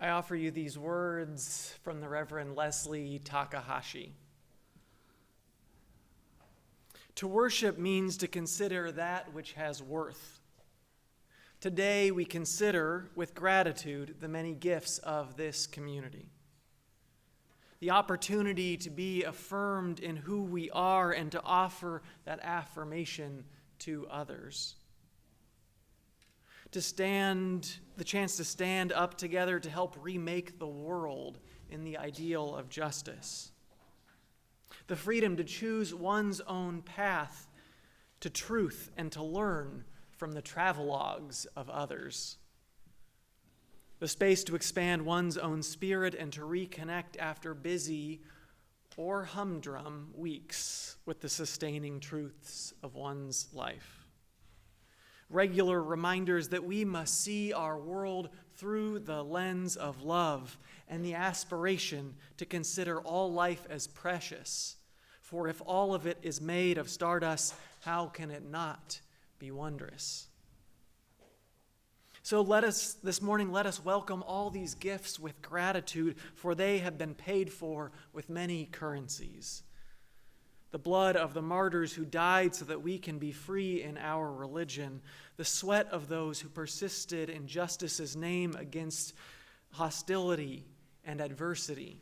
I offer you these words from the Reverend Leslie Takahashi. To worship means to consider that which has worth. Today we consider with gratitude the many gifts of this community. The opportunity to be affirmed in who we are and to offer that affirmation to others. The chance to stand up together to help remake the world in the ideal of justice. The freedom to choose one's own path to truth and to learn from the travelogues of others. The space to expand one's own spirit and to reconnect after busy or humdrum weeks with the sustaining truths of one's life. Regular reminders that we must see our world through the lens of love and the aspiration to consider all life as precious. For if all of it is made of stardust, how can it not be wondrous? So this morning, let us welcome all these gifts with gratitude, for they have been paid for with many currencies. The blood of the martyrs who died so that we can be free in our religion, the sweat of those who persisted in justice's name against hostility and adversity,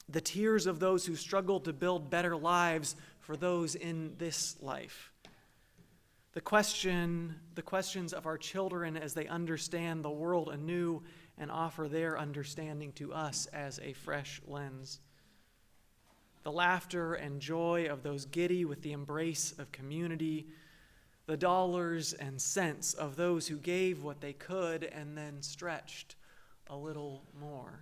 the tears of those who struggled to build better lives for those in this life, the questions of our children as they understand the world anew and offer their understanding to us as a fresh lens. The laughter and joy of those giddy with the embrace of community, the dollars and cents of those who gave what they could and then stretched a little more.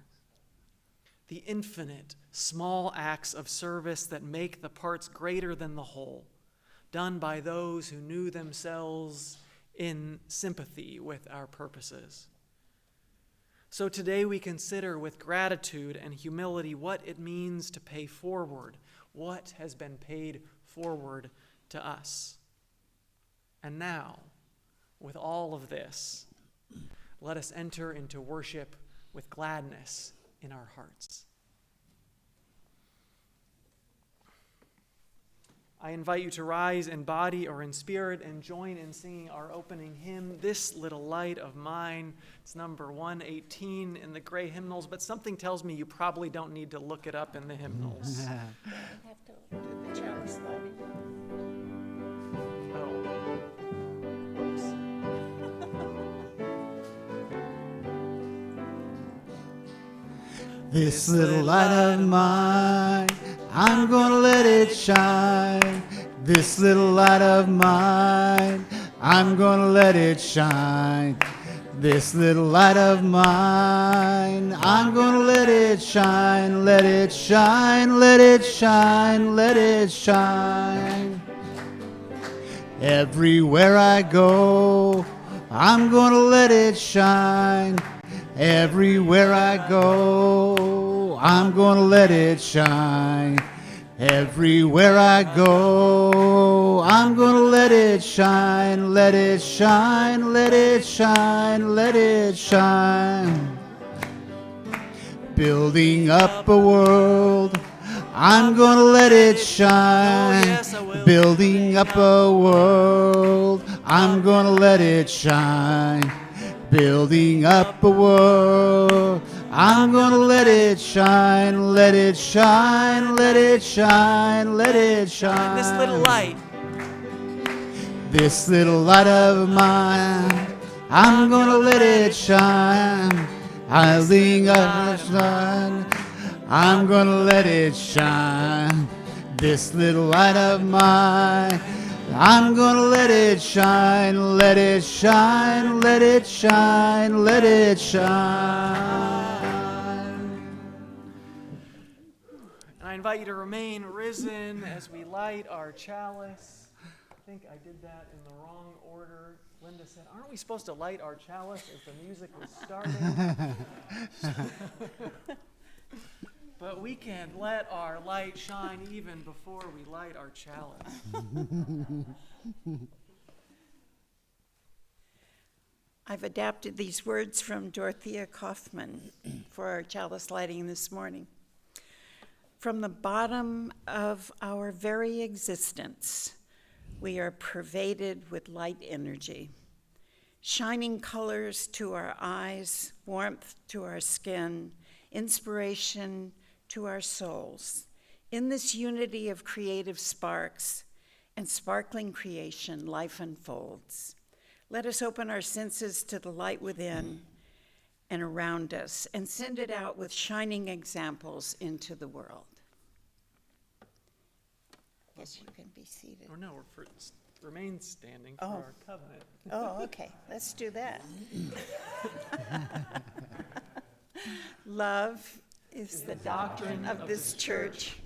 The infinite small acts of service that make the parts greater than the whole, done by those who knew themselves in sympathy with our purposes. So today we consider with gratitude and humility what it means to pay forward what has been paid forward to us. And now, with all of this, let us enter into worship with gladness in our hearts. I invite you to rise in body or in spirit and join in singing our opening hymn, This Little Light of Mine. It's number 118 in the gray hymnals, but something tells me you probably don't need to look it up in the hymnals. You have to do the chalice lighting. Oh. Oops. This little light of mine, I'm gonna let it shine. This little light of mine, I'm gonna let it shine. This little light of mine, I'm gonna let it shine. Let it shine, let it shine, let it shine. Everywhere I go, I'm gonna let it shine. Everywhere I go, I'm gonna let it shine. Everywhere I go, I'm gonna let it shine. Let it shine, let it shine, let it shine. Building up a world, I'm gonna let it shine. Oh, yes, I will. Building up a world, I'm gonna let it shine. Building up a world, I'm gonna let it shine. Let it shine, let it shine, let it shine. This little light. This little light of mine, I'm gonna let it shine. I'm gonna shine. I'm gonna let it shine. This little light of mine, I'm gonna let it shine. Let it shine, let it shine, let it shine. And I invite you to remain risen as we light our chalice. I think I did that in the wrong order. Linda said, aren't we supposed to light our chalice as the music was starting? But we can let our light shine even before we light our chalice. I I've adapted these words from Dorothea Kaufman for our chalice lighting this morning. From the bottom of our very existence, we are pervaded with light energy, shining colors to our eyes, warmth to our skin, inspiration to our souls. In this unity of creative sparks and sparkling creation, life unfolds. Let us open our senses to the light within and around us and send it out with shining examples into the world. Yes, you can be seated. Or no, remain standing for Oh. our covenant. Oh, okay, let's do that. Love is the doctrine of this church.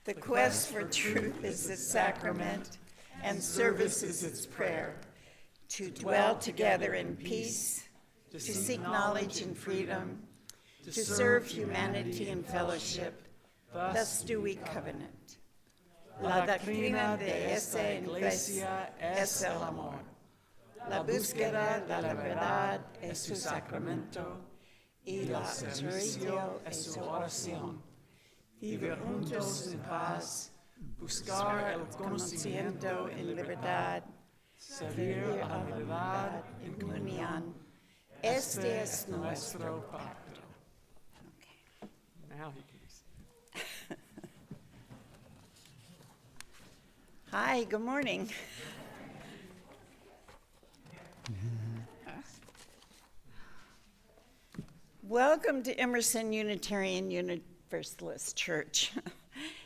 The quest for truth is its sacrament, and service is its prayer. To dwell together in peace, to seek knowledge and freedom, to serve humanity in fellowship, thus do we covenant. La doctrina de esta iglesia es el amor. La búsqueda de la verdad es su sacramento y la servicio es su oración. Vivir juntos en paz, buscar el conocimiento en libertad, servir a la verdad en comunión. Este es nuestro pacto. Okay. Now you can be seated. Hi, good morning. Welcome to Emerson Unitarian Universalist Church.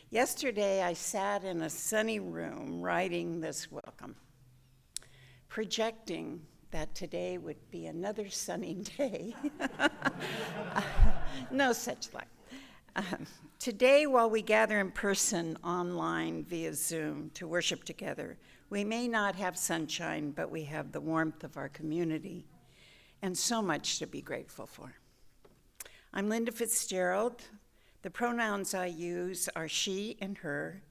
Yesterday, I sat in a sunny room writing this welcome, projecting that today would be another sunny day. No such luck. Today, while we gather in person online via Zoom to worship together, we may not have sunshine, but we have the warmth of our community and so much to be grateful for. I'm Linda Fitzgerald. The pronouns I use are she and her,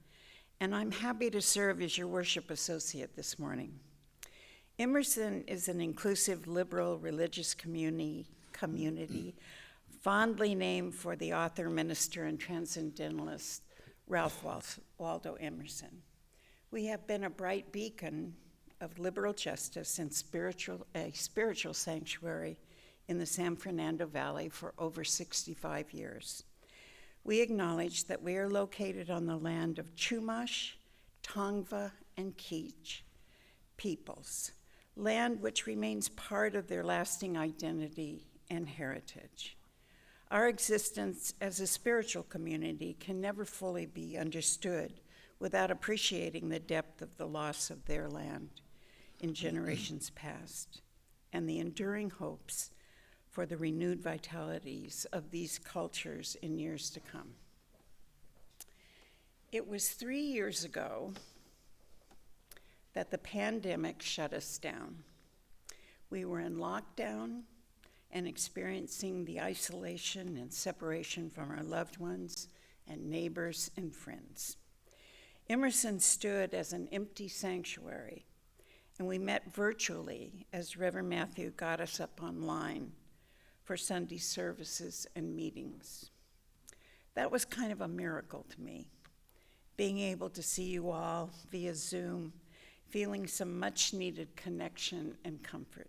and I'm happy to serve as your worship associate this morning. Emerson is an inclusive, liberal, religious community fondly named for the author, minister, and transcendentalist Ralph Waldo Emerson. We have been a bright beacon of liberal justice and a spiritual sanctuary in the San Fernando Valley for over 65 years. We acknowledge that we are located on the land of Chumash, Tongva, and Kizh peoples, land which remains part of their lasting identity and heritage. Our existence as a spiritual community can never fully be understood without appreciating the depth of the loss of their land in generations past and the enduring hopes for the renewed vitalities of these cultures in years to come. It was 3 years ago that the pandemic shut us down. We were in lockdown and experiencing the isolation and separation from our loved ones and neighbors and friends. Emerson stood as an empty sanctuary, and we met virtually as Reverend Matthew got us up online for Sunday services and meetings. That was kind of a miracle to me, being able to see you all via Zoom, feeling some much-needed connection and comfort.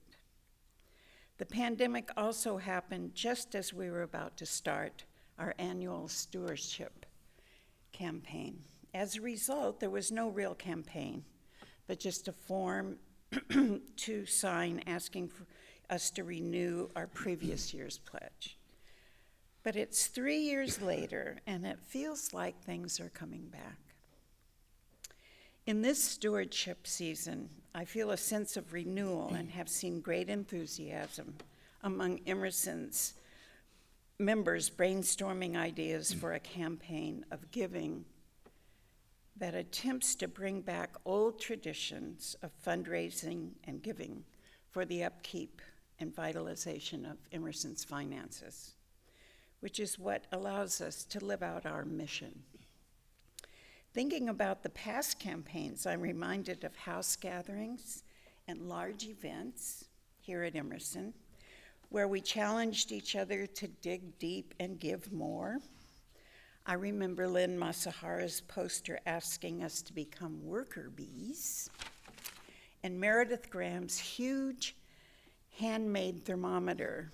The pandemic also happened just as we were about to start our annual stewardship campaign. As a result, there was no real campaign, but just a form to sign asking for us to renew our previous year's pledge. But it's 3 years later, and it feels like things are coming back. In this stewardship season, I feel a sense of renewal and have seen great enthusiasm among Emerson's members brainstorming ideas for a campaign of giving that attempts to bring back old traditions of fundraising and giving for the upkeep and vitalization of Emerson's finances, which is what allows us to live out our mission. Thinking about the past campaigns, I'm reminded of house gatherings and large events here at Emerson, where we challenged each other to dig deep and give more. I remember Lynn Masahara's poster asking us to become worker bees, and Meredith Graham's huge handmade thermometer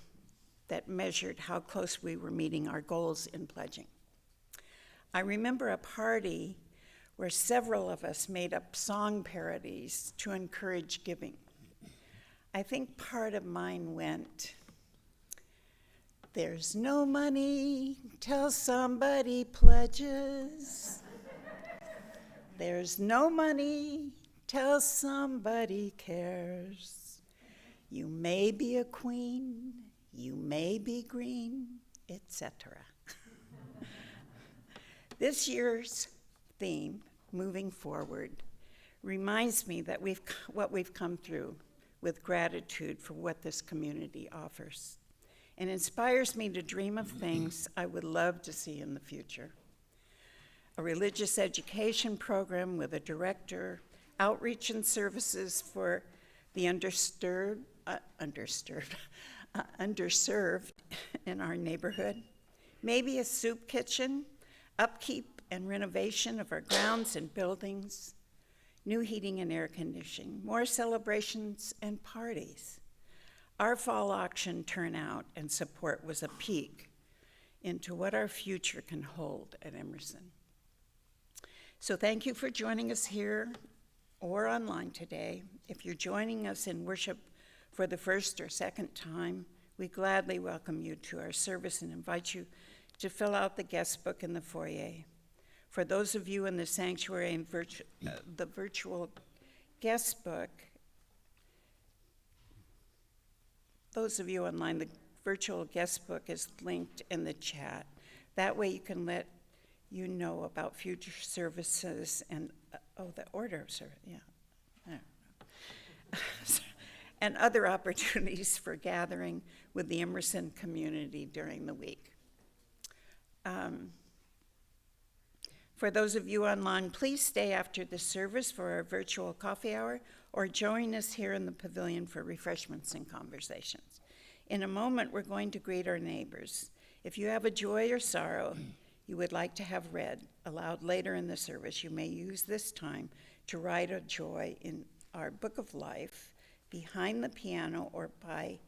that measured how close we were meeting our goals in pledging. I remember a party where several of us made up song parodies to encourage giving. I think part of mine went, "There's no money till somebody pledges. There's no money till somebody cares. You may be a queen, you may be green," etc. This year's theme, moving forward, reminds me that what we've come through with gratitude for what this community offers, and inspires me to dream of things I would love to see in the future. A religious education program with a director, outreach and services for the underserved in our neighborhood, maybe a soup kitchen, upkeep and renovation of our grounds and buildings, new heating and air conditioning, more celebrations and parties. Our fall auction turnout and support was a peek into what our future can hold at Emerson. So thank you for joining us here or online today. If you're joining us in worship for the first or second time, we gladly welcome you to our service and invite you to fill out the guest book in the foyer. For those of you in the sanctuary and the virtual guest book, those of you online, the virtual guest book is linked in the chat. That way you can let you know about future services and, the order of service, yeah. I don't know. And other opportunities for gathering with the Emerson community during the week. For those of you online, please stay after the service for our virtual coffee hour or join us here in the pavilion for refreshments and conversations. In a moment, we're going to greet our neighbors. If you have a joy or sorrow you would like to have read aloud later in the service, you may use this time to write a joy in our Book of Life behind the piano or by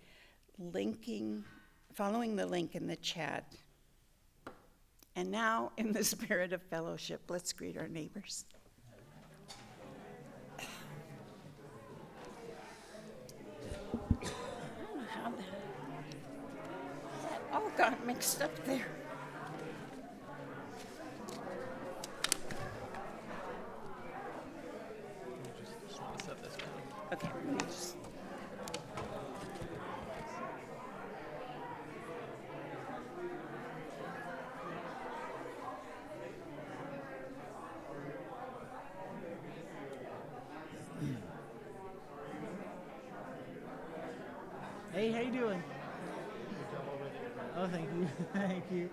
following the link in the chat. And now, in the spirit of fellowship, let's greet our neighbors. I don't know how that all got mixed up there. Just want to set this down. Okay, let me just. Hey, how you doing? Oh, thank you. Thank you.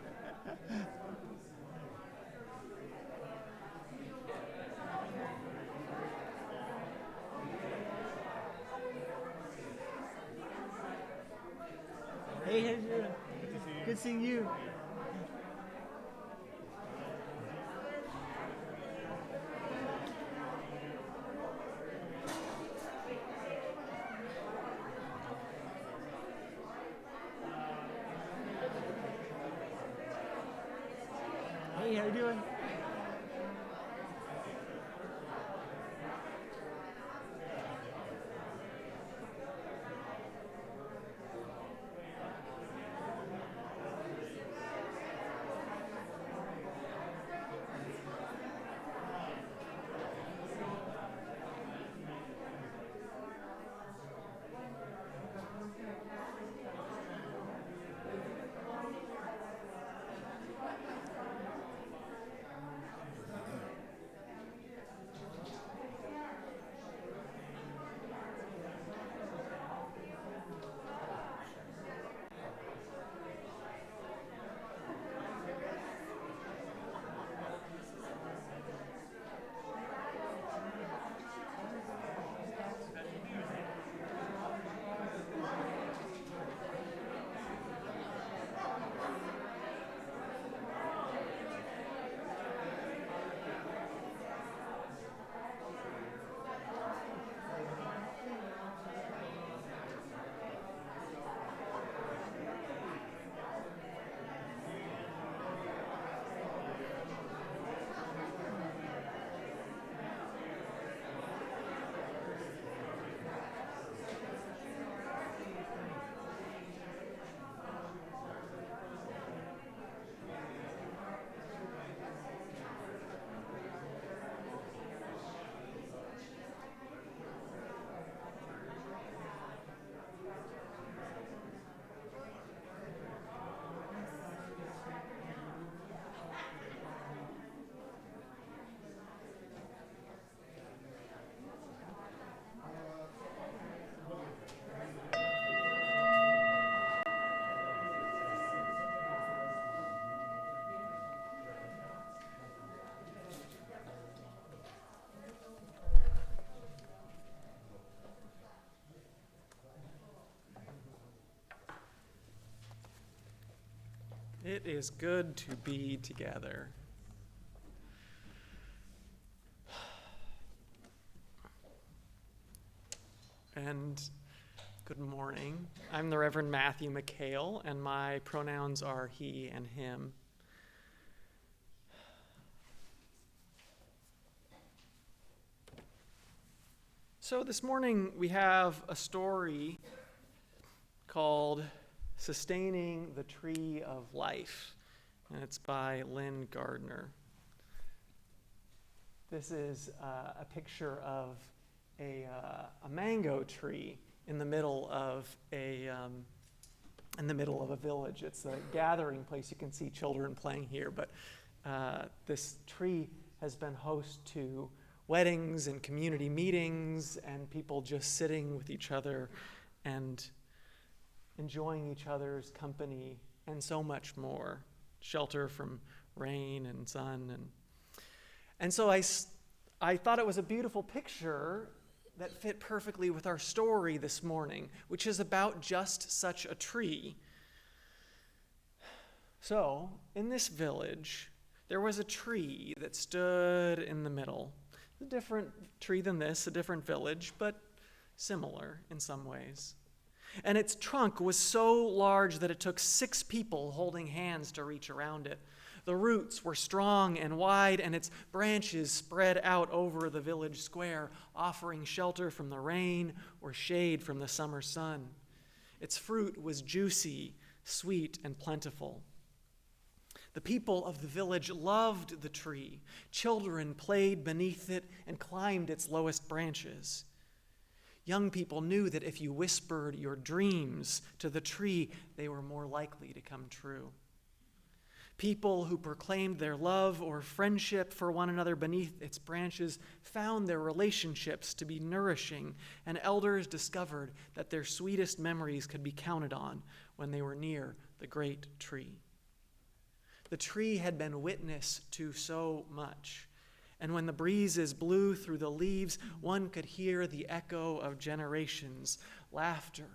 Hey, how you doing? Good seeing you. Hey, how you doing? It is good to be together. And good morning. I'm the Reverend Matthew McHale, and my pronouns are he and him. So this morning we have a story called Sustaining the Tree of Life, and it's by Lynn Gardner. This is a picture of a mango tree in the middle of a village. It's a gathering place. You can see children playing here, but this tree has been host to weddings and community meetings and people just sitting with each other and enjoying each other's company and so much more. Shelter from rain and sun. And so I thought it was a beautiful picture that fit perfectly with our story this morning, which is about just such a tree. So, in this village, there was a tree that stood in the middle. A different tree than this, a different village, but similar in some ways. And its trunk was so large that it took 6 people holding hands to reach around it. The roots were strong and wide, and its branches spread out over the village square, offering shelter from the rain or shade from the summer sun. Its fruit was juicy, sweet, and plentiful. The people of the village loved the tree. Children played beneath it and climbed its lowest branches. Young people knew that if you whispered your dreams to the tree, they were more likely to come true. People who proclaimed their love or friendship for one another beneath its branches found their relationships to be nourishing, and elders discovered that their sweetest memories could be counted on when they were near the great tree. The tree had been witness to so much, and when the breezes blew through the leaves, one could hear the echo of generations, laughter,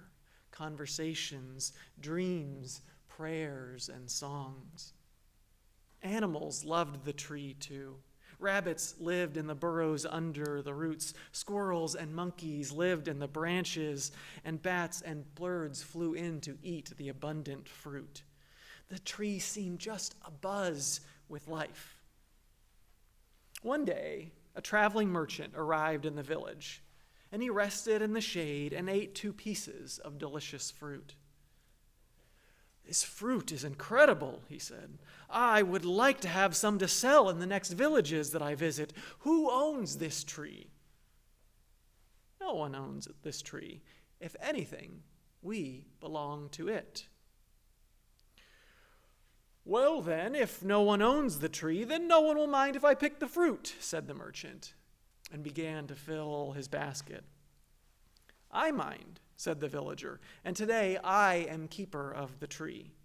conversations, dreams, prayers, and songs. Animals loved the tree too. Rabbits lived in the burrows under the roots. Squirrels and monkeys lived in the branches, and bats and birds flew in to eat the abundant fruit. The tree seemed just abuzz with life. One day, a traveling merchant arrived in the village, and he rested in the shade and ate 2 pieces of delicious fruit. "This fruit is incredible," he said. "I would like to have some to sell in the next villages that I visit. Who owns this tree?" "No one owns this tree. If anything, we belong to it." "Well then, if no one owns the tree, then no one will mind if I pick the fruit," said the merchant, and began to fill his basket. "I mind," said the villager, "and today I am keeper of the tree."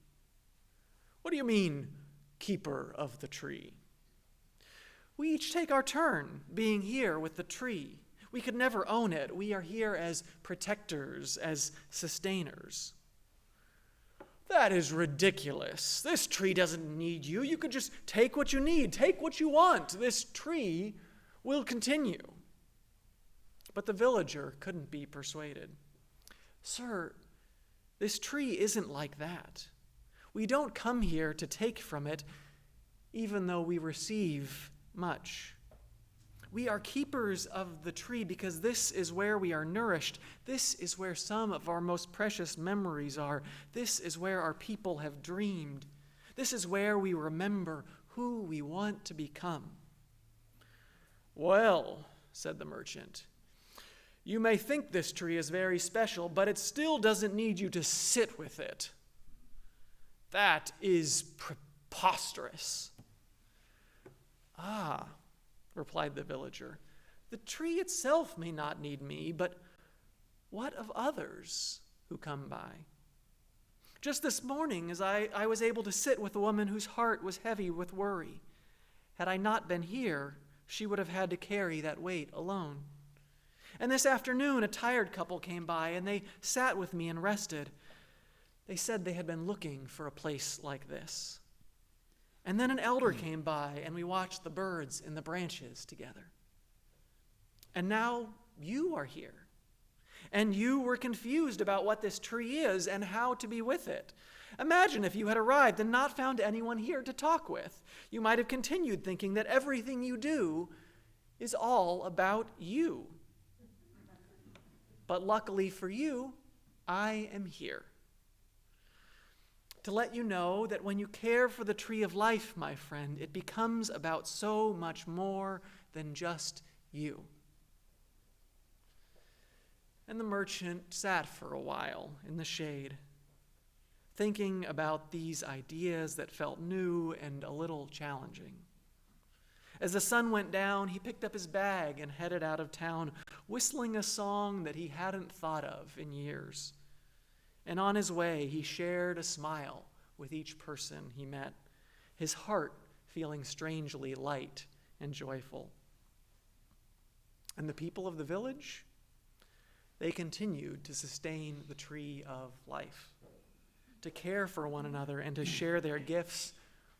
"What do you mean, keeper of the tree?" "We each take our turn being here with the tree. We could never own it. We are here as protectors, as sustainers." "That is ridiculous. This tree doesn't need you. You could just take what you need, take what you want. This tree will continue." But the villager couldn't be persuaded. "Sir, this tree isn't like that. We don't come here to take from it, even though we receive much. We are keepers of the tree because this is where we are nourished. This is where some of our most precious memories are. This is where our people have dreamed. This is where we remember who we want to become." "Well," said the merchant, "you may think this tree is very special, but it still doesn't need you to sit with it." "That is preposterous." "Ah," replied the villager, "the tree itself may not need me, but what of others who come by? Just this morning, as I was able to sit with a woman whose heart was heavy with worry. Had I not been here, she would have had to carry that weight alone. And this afternoon, a tired couple came by, and they sat with me and rested. They said they had been looking for a place like this." And then an elder came by, and we watched the birds in the branches together. And now you are here. And you were confused about what this tree is and how to be with it. Imagine if you had arrived and not found anyone here to talk with. You might have continued thinking that everything you do is all about you. But luckily for you, I am here to let you know that when you care for the tree of life, my friend, it becomes about so much more than just you. And the merchant sat for a while in the shade, thinking about these ideas that felt new and a little challenging. As the sun went down, he picked up his bag and headed out of town, whistling a song that he hadn't thought of in years. And on his way, he shared a smile with each person he met, his heart feeling strangely light and joyful. And the people of the village, they continued to sustain the tree of life, to care for one another and to share their gifts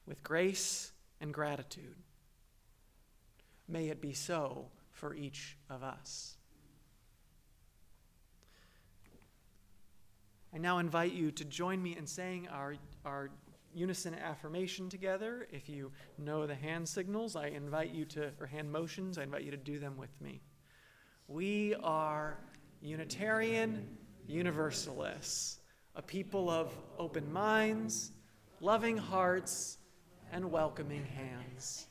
with grace and gratitude. May it be so for each of us. I now invite you to join me in saying our unison affirmation together. If you know the hand signals, I invite you to, or hand motions, I invite you to do them with me. We are Unitarian Universalists, a people of open minds, loving hearts, and welcoming hands.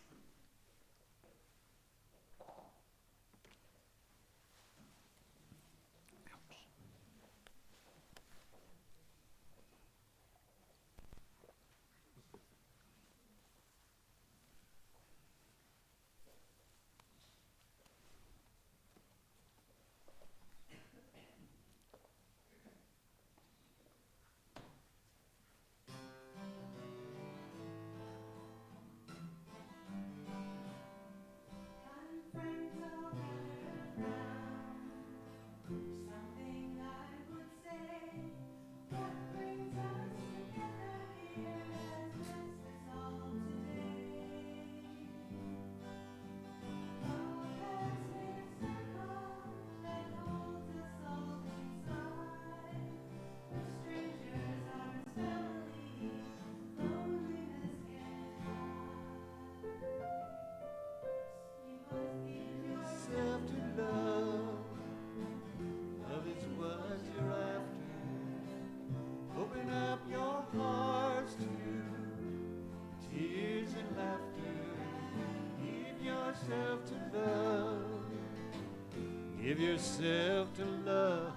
Give yourself to love.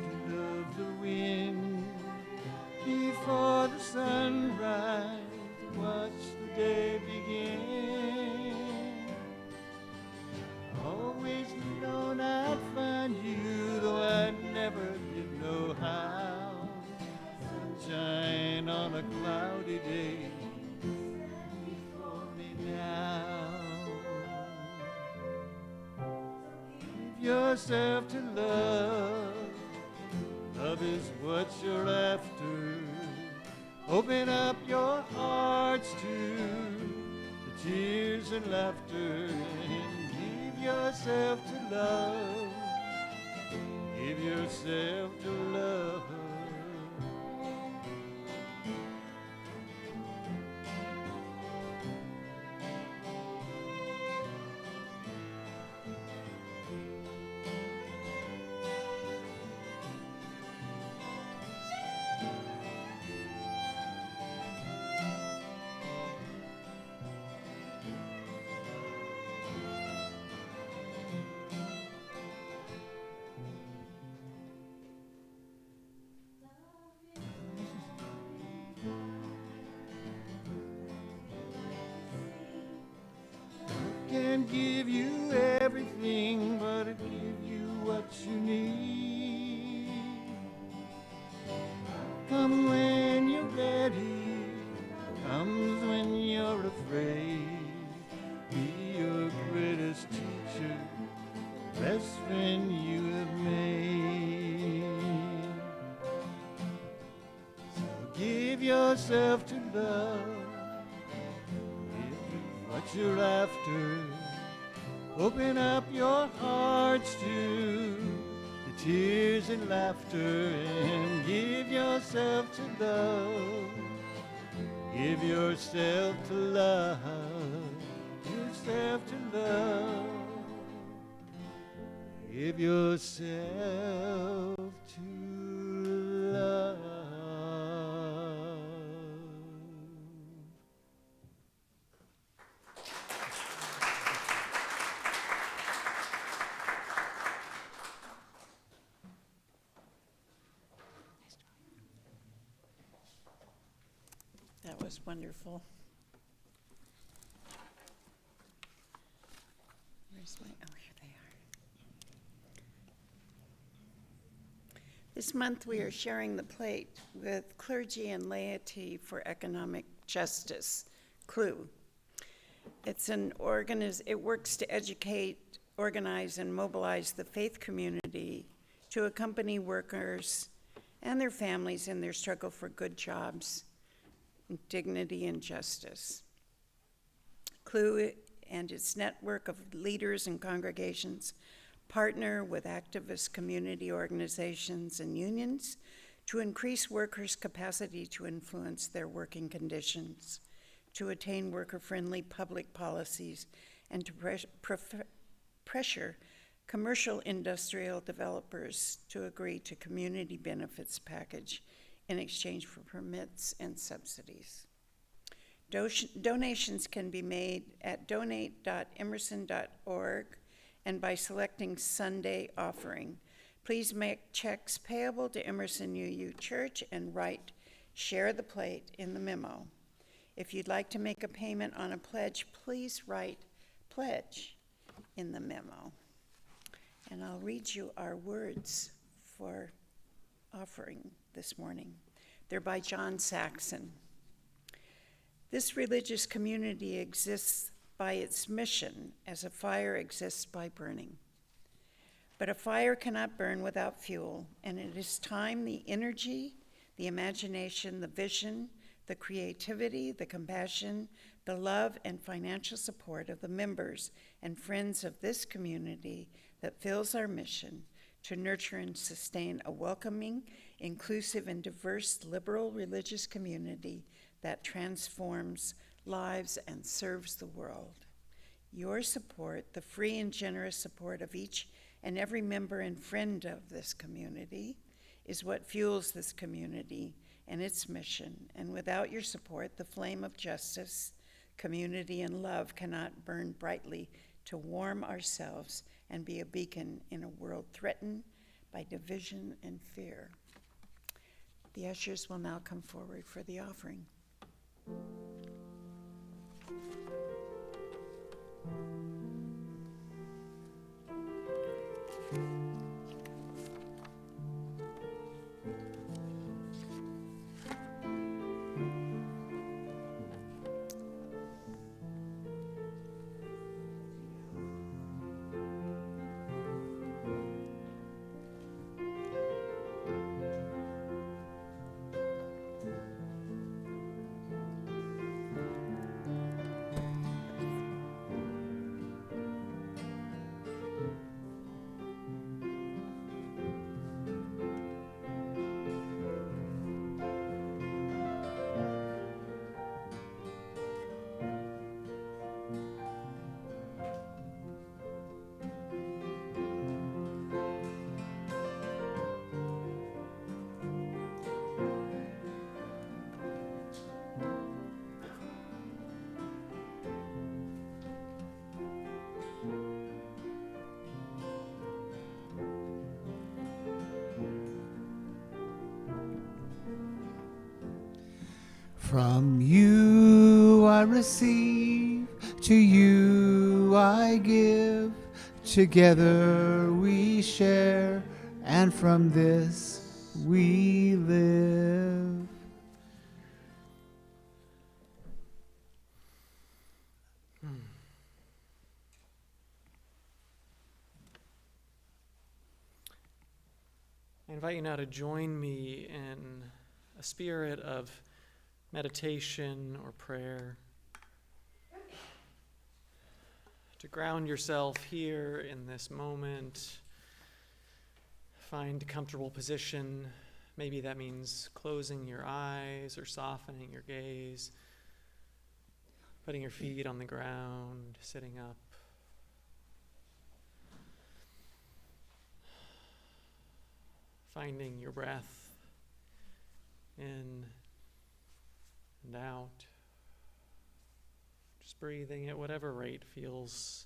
To love the wind before the sunrise. Watch the day begin. Always known I'd find you, though I never did know how. Sunshine on a cloudy day before me now. Give yourself to love. Love is what you're after. Open up your hearts to the tears and laughter. Give yourself to love. Give yourself to love. Can give you everything, but it give you what you need. Come when you're ready, comes when you're afraid. Be your greatest yourself to love. If what you're after, open up your hearts to the tears and laughter, and give yourself to love. Give yourself to love. Yourself to love. Give yourself to love. That was wonderful. Where's my, oh, here they are. This month we are sharing the plate with Clergy and Laity for Economic Justice, CLUE. It works to educate, organize, and mobilize the faith community to accompany workers and their families in their struggle for good jobs, dignity, and justice. CLUE and its network of leaders and congregations partner with activist community organizations and unions to increase workers' capacity to influence their working conditions, to attain worker-friendly public policies, and to pressure commercial industrial developers to agree to community benefits package in exchange for permits and subsidies. Donations can be made at donate.emerson.org and by selecting Sunday offering. Please make checks payable to Emerson UU Church and write "Share the Plate" in the memo. If you'd like to make a payment on a pledge, please write "Pledge" in the memo. And I'll read you our words for offering this morning. They're by John Saxon. This religious community exists by its mission as a fire exists by burning. But a fire cannot burn without fuel, and it is time the energy, the imagination, the vision, the creativity, the compassion, the love, and financial support of the members and friends of this community that fills our mission to nurture and sustain a welcoming, inclusive, and diverse liberal religious community that transforms lives and serves the world. Your support, the free and generous support of each and every member and friend of this community, is what fuels this community and its mission. And without your support, the flame of justice, community, and love cannot burn brightly to warm ourselves and be a beacon in a world threatened by division and fear. The ushers will now come forward for the offering. From you I receive, to you I give. Together we share, and from this we live. I invite you now to join me in a spirit of meditation or prayer, to ground yourself here in this moment. Find a comfortable position. Maybe that means closing your eyes or softening your gaze, putting your feet on the ground, sitting up. Finding your breath in and out. Just breathing at whatever rate feels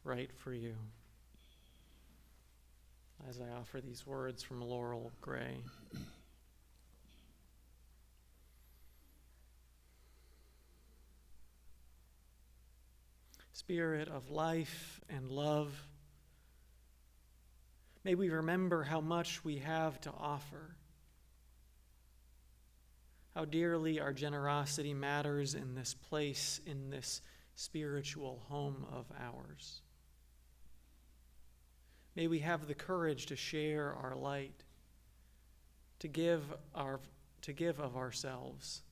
right for you. As I offer these words from Laurel Gray. Spirit of life and love, may we remember how much we have to offer, how dearly our generosity matters in this place, in this spiritual home of ours. May we have the courage to share our light, to give of ourselves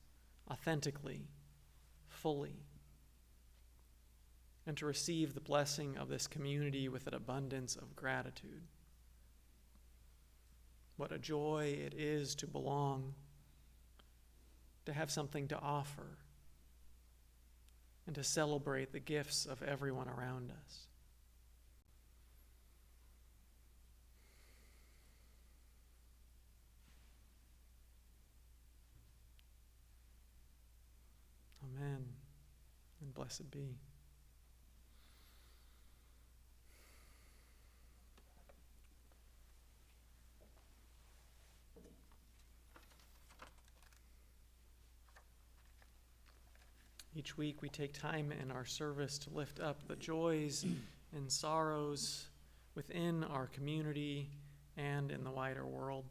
authentically, fully, and to receive the blessing of this community with an abundance of gratitude. What a joy it is to belong, to have something to offer, and to celebrate the gifts of everyone around us. Amen, and blessed be. Each week we take time in our service to lift up the joys and sorrows within our community and in the wider world.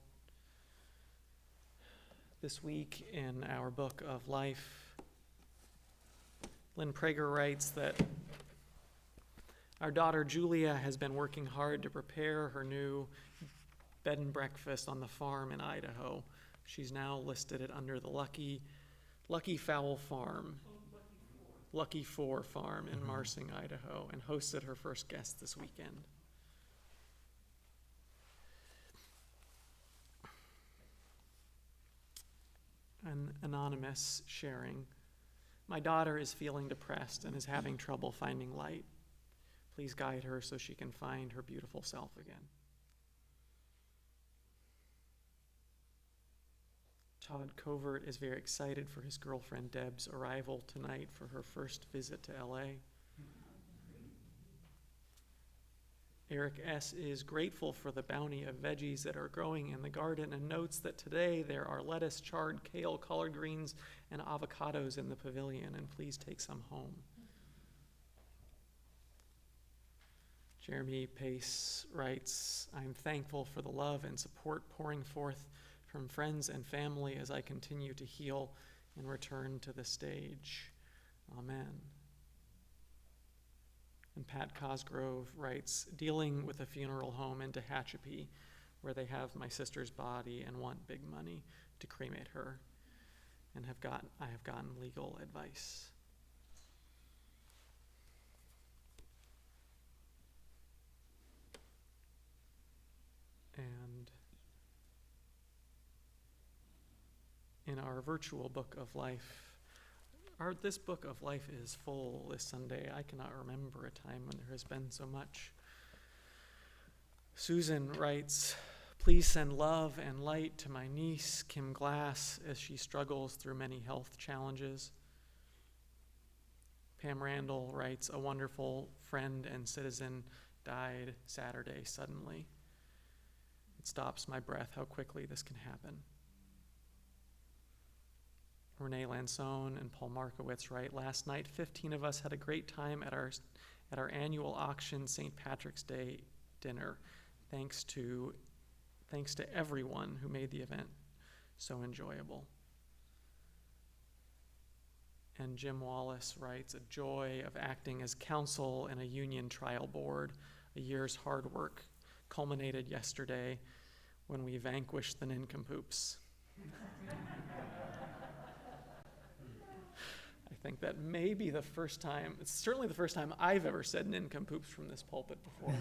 This week in our Book of Life, Lynn Prager writes that our daughter Julia has been working hard to prepare her new bed and breakfast on the farm in Idaho. She's now listed it under the Lucky Fowl Farm. Lucky Four Farm in Marsing, Idaho, and hosted her first guest this weekend. An anonymous sharing. My daughter is feeling depressed and is having trouble finding light. Please guide her so she can find her beautiful self again. Todd Covert is very excited for his girlfriend Deb's arrival tonight for her first visit to LA. Eric S. is grateful for the bounty of veggies that are growing in the garden and notes that today there are lettuce, chard, kale, collard greens, and avocados in the pavilion, and please take some home. Jeremy Pace writes, I'm thankful for the love and support pouring forth from friends and family as I continue to heal and return to the stage. Amen. And Pat Cosgrove writes, dealing with a funeral home in Tehachapi where they have my sister's body and want big money to cremate her, and I have gotten legal advice. And in our virtual Book of Life, this Book of Life is full this Sunday. I cannot remember a time when there has been so much. Susan writes, please send love and light to my niece, Kim Glass, as she struggles through many health challenges. Pam Randall writes, a wonderful friend and citizen died Saturday suddenly. It stops my breath how quickly this can happen. Renee Lansone and Paul Markowitz write, last night 15 of us had a great time at our annual auction St. Patrick's Day dinner. Thanks to everyone who made the event so enjoyable. And Jim Wallace writes, a joy of acting as counsel in a union trial board. A year's hard work culminated yesterday when we vanquished the nincompoops. think that may be the first time, it's certainly the first time I've ever said nincompoops from this pulpit before.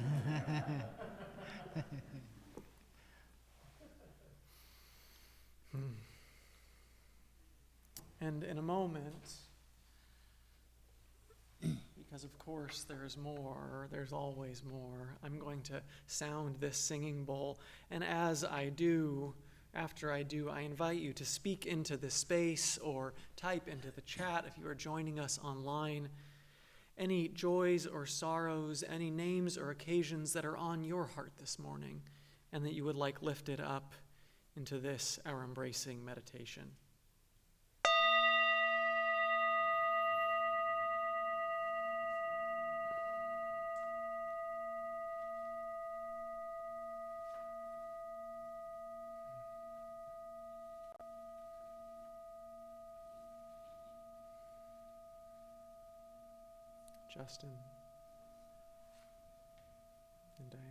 And in a moment, because of course there's more, there's always more, I'm going to sound this singing bowl. And as I do, after I do, I invite you to speak into this space or type into the chat if you are joining us online any joys or sorrows, any names or occasions that are on your heart this morning and that you would like lifted up into this, our embracing meditation. Justin and Diana.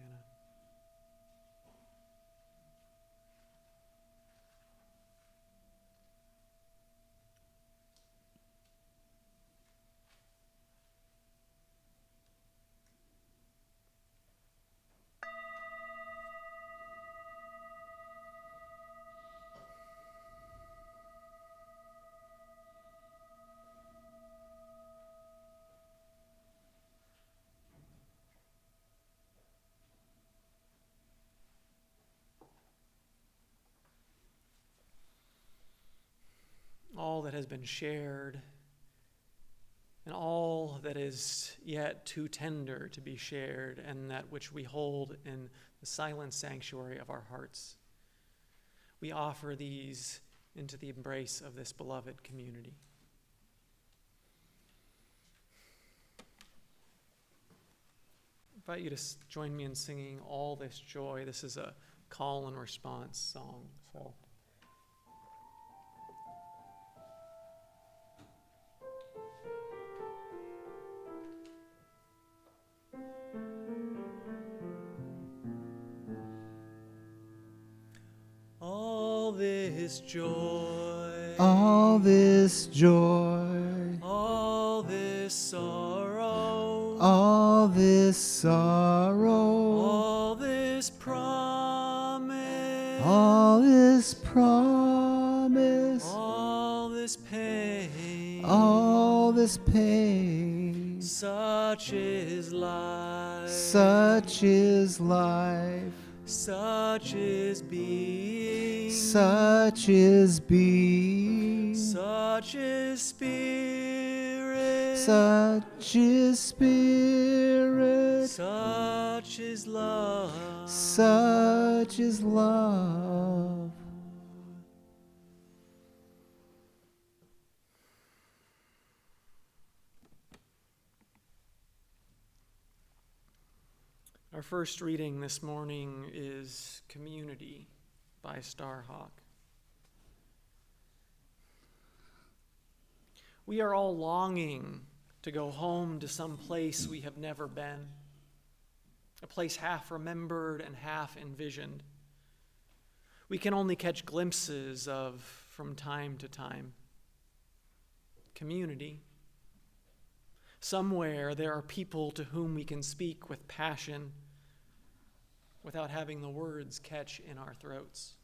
All that has been shared and all that is yet too tender to be shared, and that which we hold in the silent sanctuary of our hearts. We offer these into the embrace of this beloved community. I invite you to join me in singing All This Joy. This is a call and response song. So. All this joy, All this joy, all this sorrow, all this sorrow, all this promise, all this promise, all this pain, all this pain, such is life, such is life, such is being, such is being, such is spirit, such is spirit, such is love, such is love. Our first reading this morning is Community by Starhawk. We are all longing to go home to some place we have never been, a place half remembered and half envisioned. We can only catch glimpses of from time to time. Community. Somewhere there are people to whom we can speak with passion without having the words catch in our throats.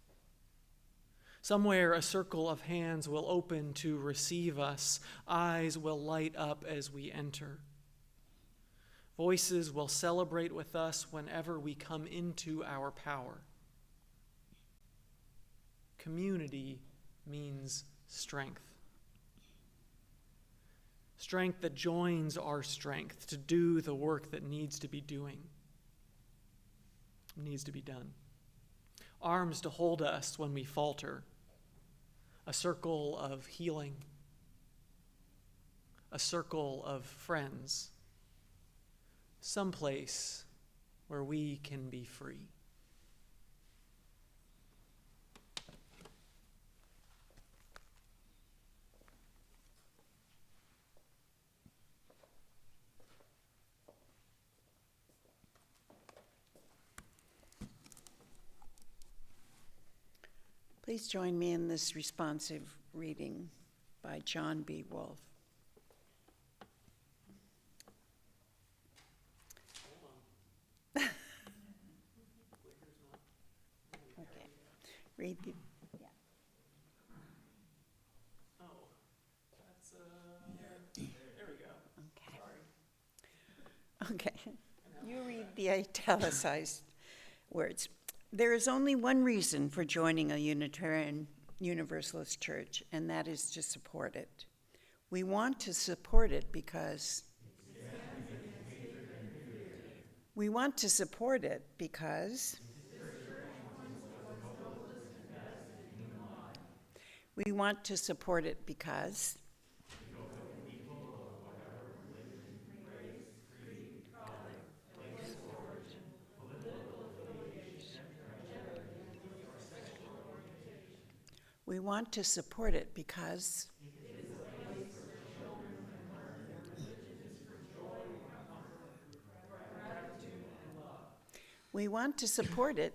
Somewhere a circle of hands will open to receive us. Eyes will light up as we enter. Voices will celebrate with us whenever we come into our power. Community means strength. Strength that joins our strength to do the work that needs to be done. Arms to hold us when we falter. A circle of healing. A circle of friends. Someplace where we can be free. Please join me in this responsive reading by John B. Wolfe. read the, Oh, that's, there we go. okay. You read the italicized words. There is only one reason for joining a Unitarian Universalist church, and that is to support it. We want to support it because we want to support it because we want to support it because we want to support it because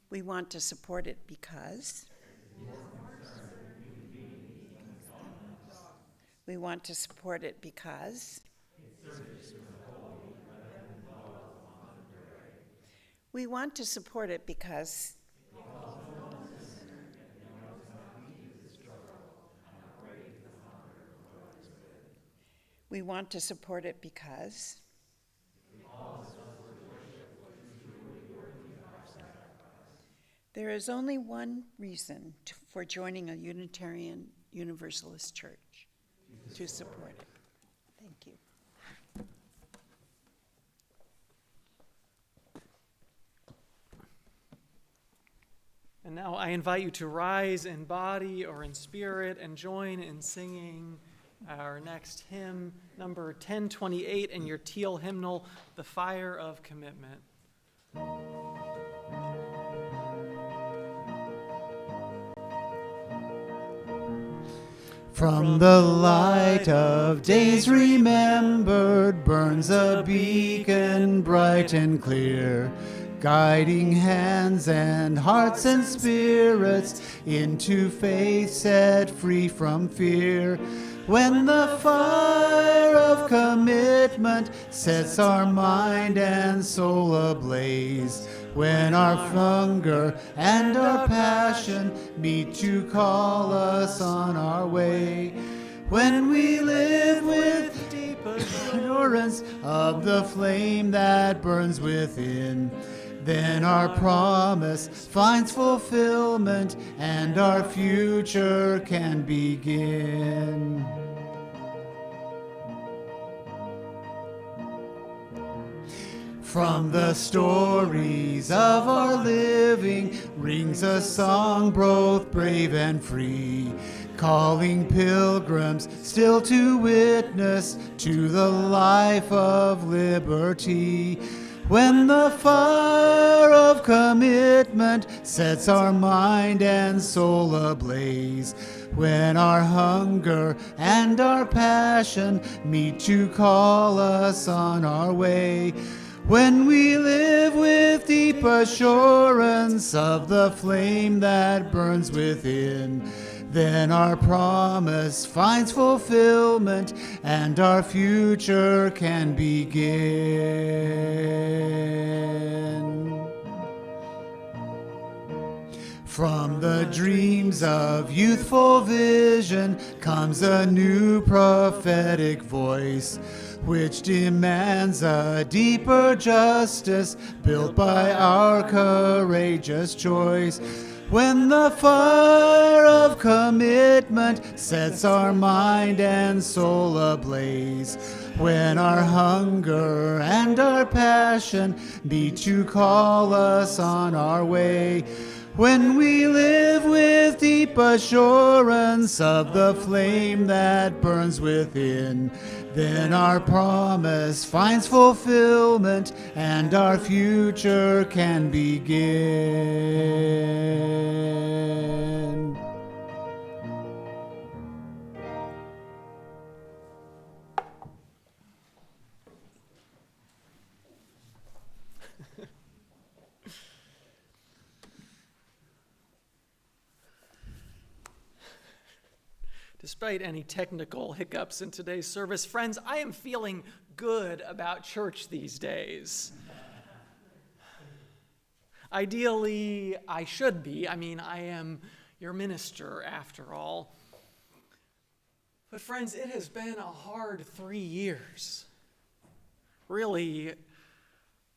we want to support it because we want to support it because we want to support it because we want to support it because we want to support it because there is only one reason for joining a Unitarian Universalist church: to support it. Thank you. And now I invite you to rise in body or in spirit and join in singing our next hymn, number 1028, in your teal hymnal, The Fire of Commitment. From the light of days remembered burns a beacon bright and clear, guiding hands and hearts and spirits into faith set free from fear. When the fire of commitment sets our mind and soul ablaze, when our hunger and our passion meet to call us on our way, when we live with deep assurance of the flame that burns within, then our promise finds fulfillment and our future can begin. From the stories of our living rings a song both brave and free, calling pilgrims still to witness to the life of liberty. When the fire of commitment sets our mind and soul ablaze, when our hunger and our passion meet to call us on our way, when we live with deep assurance of the flame that burns within, then our promise finds fulfillment and our future can begin. From the dreams of youthful vision comes a new prophetic voice, which demands a deeper justice built by our courageous choice. When the fire of commitment sets our mind and soul ablaze, when our hunger and our passion meet to call us on our way, when we live with deep assurance of the flame that burns within, then our promise finds fulfillment and our future can begin. Despite any technical hiccups in today's service, friends, I am feeling good about church these days. Ideally, I should be. I mean, I am your minister after all. But friends, it has been a hard 3 years. Really,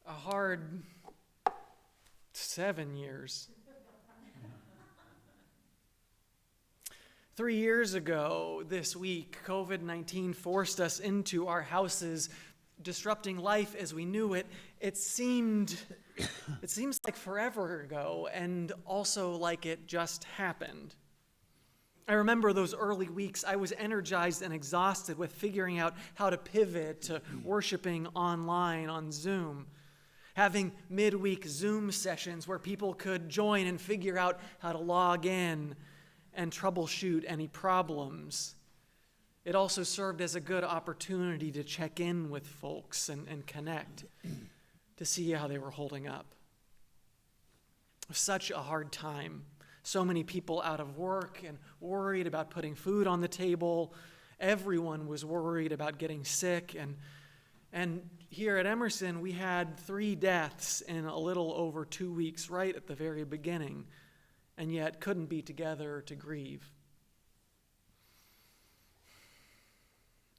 a hard 7 years. 3 years ago this week, COVID-19 forced us into our houses, disrupting life as we knew it. It seems like forever ago, and also like it just happened. I remember those early weeks. I was energized and exhausted with figuring out how to pivot to worshiping online on Zoom, having midweek Zoom sessions where people could join and figure out how to log in and troubleshoot any problems. It also served as a good opportunity to check in with folks and connect, to see how they were holding up. Such a hard time. So many people out of work and worried about putting food on the table. Everyone was worried about getting sick. And here at Emerson, we had 3 deaths in a little over 2 weeks, right at the very beginning, and yet couldn't be together to grieve.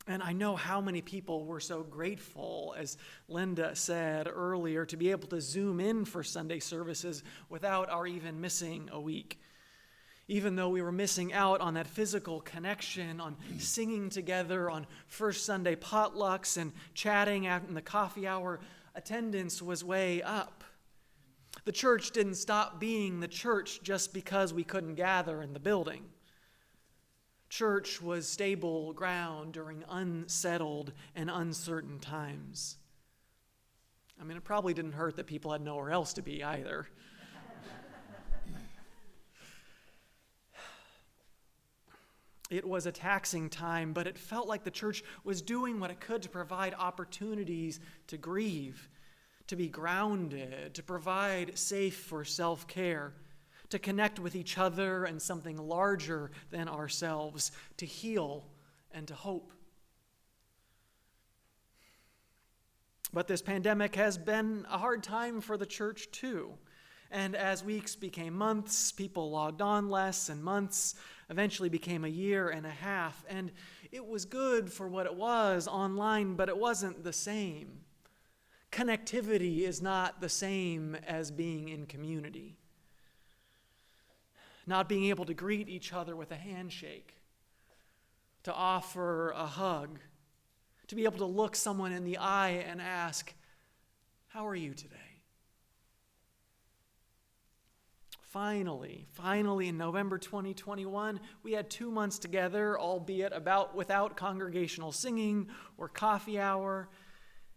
And I know how many people were so grateful, as Linda said earlier, to be able to Zoom in for Sunday services without our even missing a week. Even though we were missing out on that physical connection, on singing together, on first Sunday potlucks and chatting out in the coffee hour, attendance was way up. The church didn't stop being the church just because we couldn't gather in the building. Church was stable ground during unsettled and uncertain times. I mean, it probably didn't hurt that people had nowhere else to be either. It was a taxing time, but it felt like the church was doing what it could to provide opportunities to grieve, to be grounded, to provide safe for self-care, to connect with each other and something larger than ourselves, to heal and to hope. But this pandemic has been a hard time for the church too. And as weeks became months, people logged on less, and months eventually became a year and a half. And it was good for what it was online, but it wasn't the same. Connectivity is not the same as being in community. Not being able to greet each other with a handshake, to offer a hug, to be able to look someone in the eye and ask, "How are you today?" Finally, in November 2021, we had 2 months together, albeit without congregational singing or coffee hour.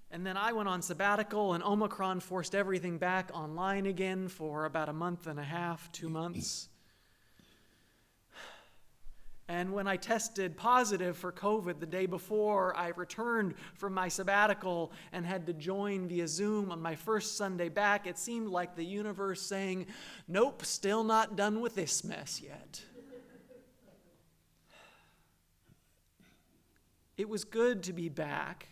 And then I went on sabbatical, and Omicron forced everything back online again for about a month and a half, 2 months. And when I tested positive for COVID the day before I returned from my sabbatical and had to join via Zoom on my first Sunday back, it seemed like the universe saying, "Nope, still not done with this mess yet." It was good to be back.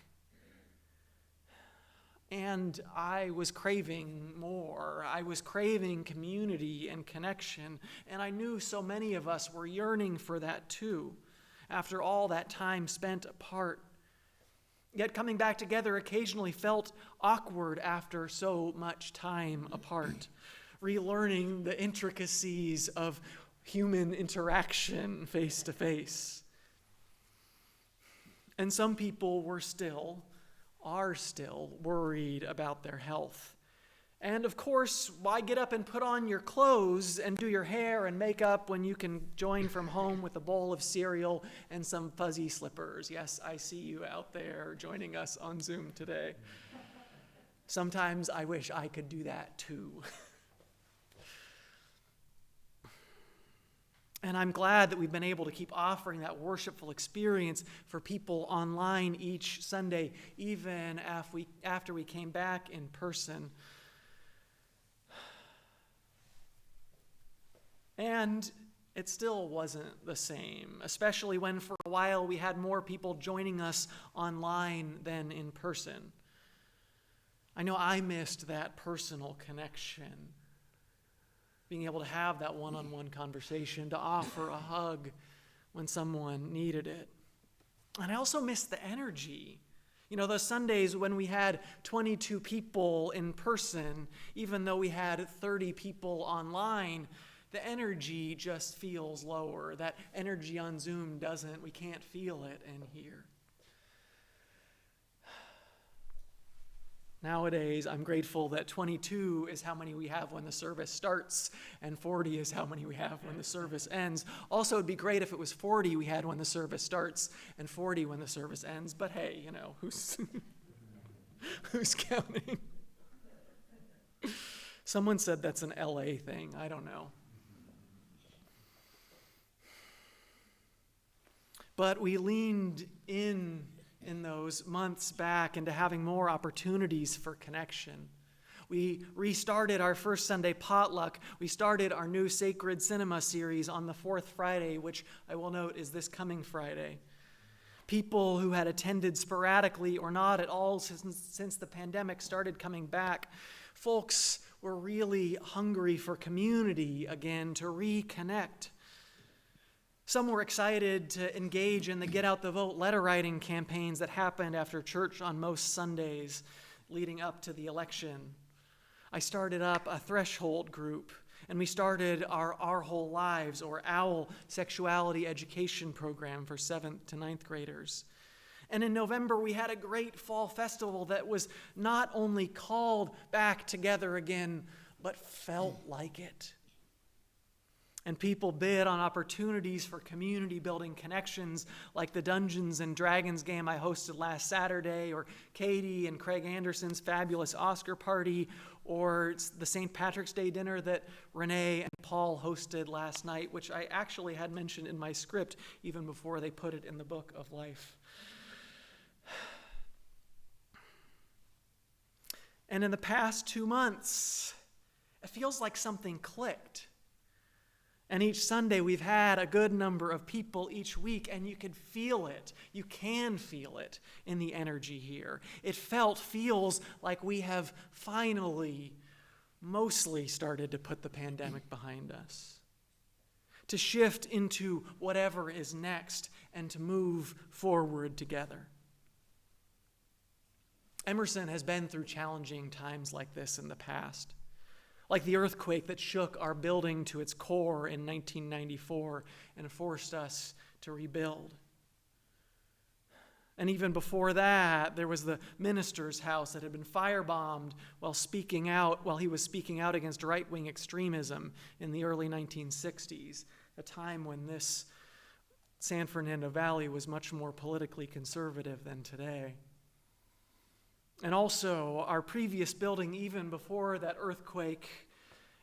And I was craving more. I was craving community and connection. And I knew so many of us were yearning for that too, after all that time spent apart. Yet coming back together occasionally felt awkward after so much time apart, relearning the intricacies of human interaction face to face. And some people are still worried about their health. And of course, why get up and put on your clothes and do your hair and makeup when you can join from home with a bowl of cereal and some fuzzy slippers? Yes, I see you out there joining us on Zoom today. Sometimes I wish I could do that too. And I'm glad that we've been able to keep offering that worshipful experience for people online each Sunday, even after we came back in person. And it still wasn't the same, especially when for a while we had more people joining us online than in person. I know I missed that personal connection, being able to have that one-on-one conversation, to offer a hug when someone needed it. And I also missed the energy. Those Sundays when we had 22 people in person, even though we had 30 people online, the energy just feels lower. That energy on Zoom doesn't, we can't feel it in here. Nowadays, I'm grateful that 22 is how many we have when the service starts, and 40 is how many we have when the service ends. Also, it'd be great if it was 40 we had when the service starts and 40 when the service ends, but hey, who's who's counting? Someone said that's an LA thing. I don't know. But we leaned in those months back into having more opportunities for connection. We restarted our first Sunday potluck. We started our new Sacred Cinema series on the fourth Friday, which I will note is this coming Friday. People who had attended sporadically or not at all since the pandemic started coming back, folks were really hungry for community again, to reconnect. Some were excited to engage in the Get Out the Vote letter writing campaigns that happened after church on most Sundays leading up to the election. I started up a Threshold group, and we started our Whole Lives, or OWL, sexuality education program for 7th to 9th graders. And in November, we had a great fall festival that was not only called back together again, but felt like it. And people bid on opportunities for community-building connections like the Dungeons and Dragons game I hosted last Saturday, or Katie and Craig Anderson's fabulous Oscar party, or the St. Patrick's Day dinner that Renee and Paul hosted last night, which I actually had mentioned in my script even before they put it in the book of life. And in the past 2 months, it feels like something clicked. And each Sunday we've had a good number of people each week, and you can feel it. You can feel it in the energy here. It feels like we have finally, mostly started to put the pandemic behind us, to shift into whatever is next, and to move forward together. Emerson has been through challenging times like this in the past. Like the earthquake that shook our building to its core in 1994 and forced us to rebuild. And even before that, there was the minister's house that had been firebombed while he was speaking out against right-wing extremism in the early 1960s, a time when this San Fernando Valley was much more politically conservative than today. And also, our previous building, even before that earthquake,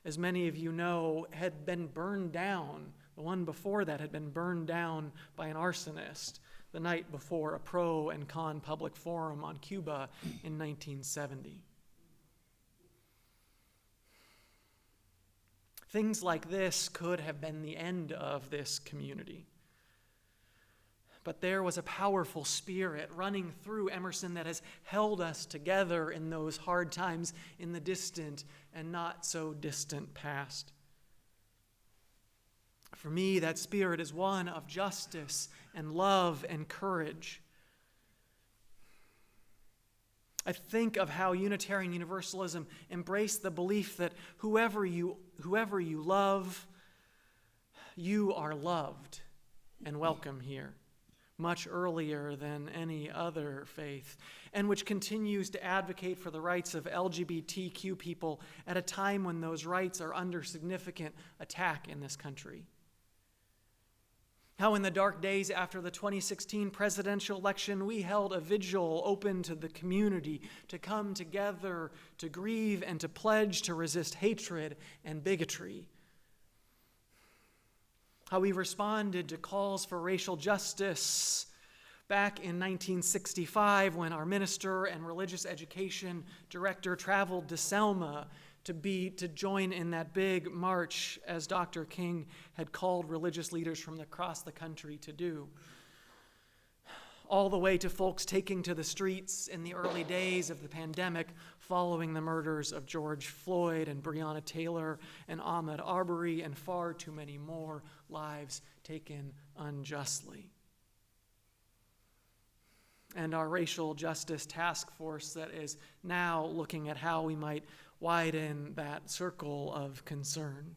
as many of you know, had been burned down. The one before that had been burned down by an arsonist the night before a pro and con public forum on Cuba in 1970. Things like this could have been the end of this community. But there was a powerful spirit running through Emerson that has held us together in those hard times in the distant and not so distant past. For me, that spirit is one of justice and love and courage. I think of how Unitarian Universalism embraced the belief that whoever you love, you are loved and welcome here, much earlier than any other faith, and which continues to advocate for the rights of LGBTQ people at a time when those rights are under significant attack in this country. How in the dark days after the 2016 presidential election, we held a vigil open to the community to come together, to grieve, and to pledge to resist hatred and bigotry. How we responded to calls for racial justice back in 1965 when our minister and religious education director traveled to Selma to join in that big march, as Dr. King had called religious leaders from across the country to do. All the way to folks taking to the streets in the early days of the pandemic following the murders of George Floyd and Breonna Taylor and Ahmaud Arbery and far too many more lives taken unjustly. And our racial justice task force that is now looking at how we might widen that circle of concern.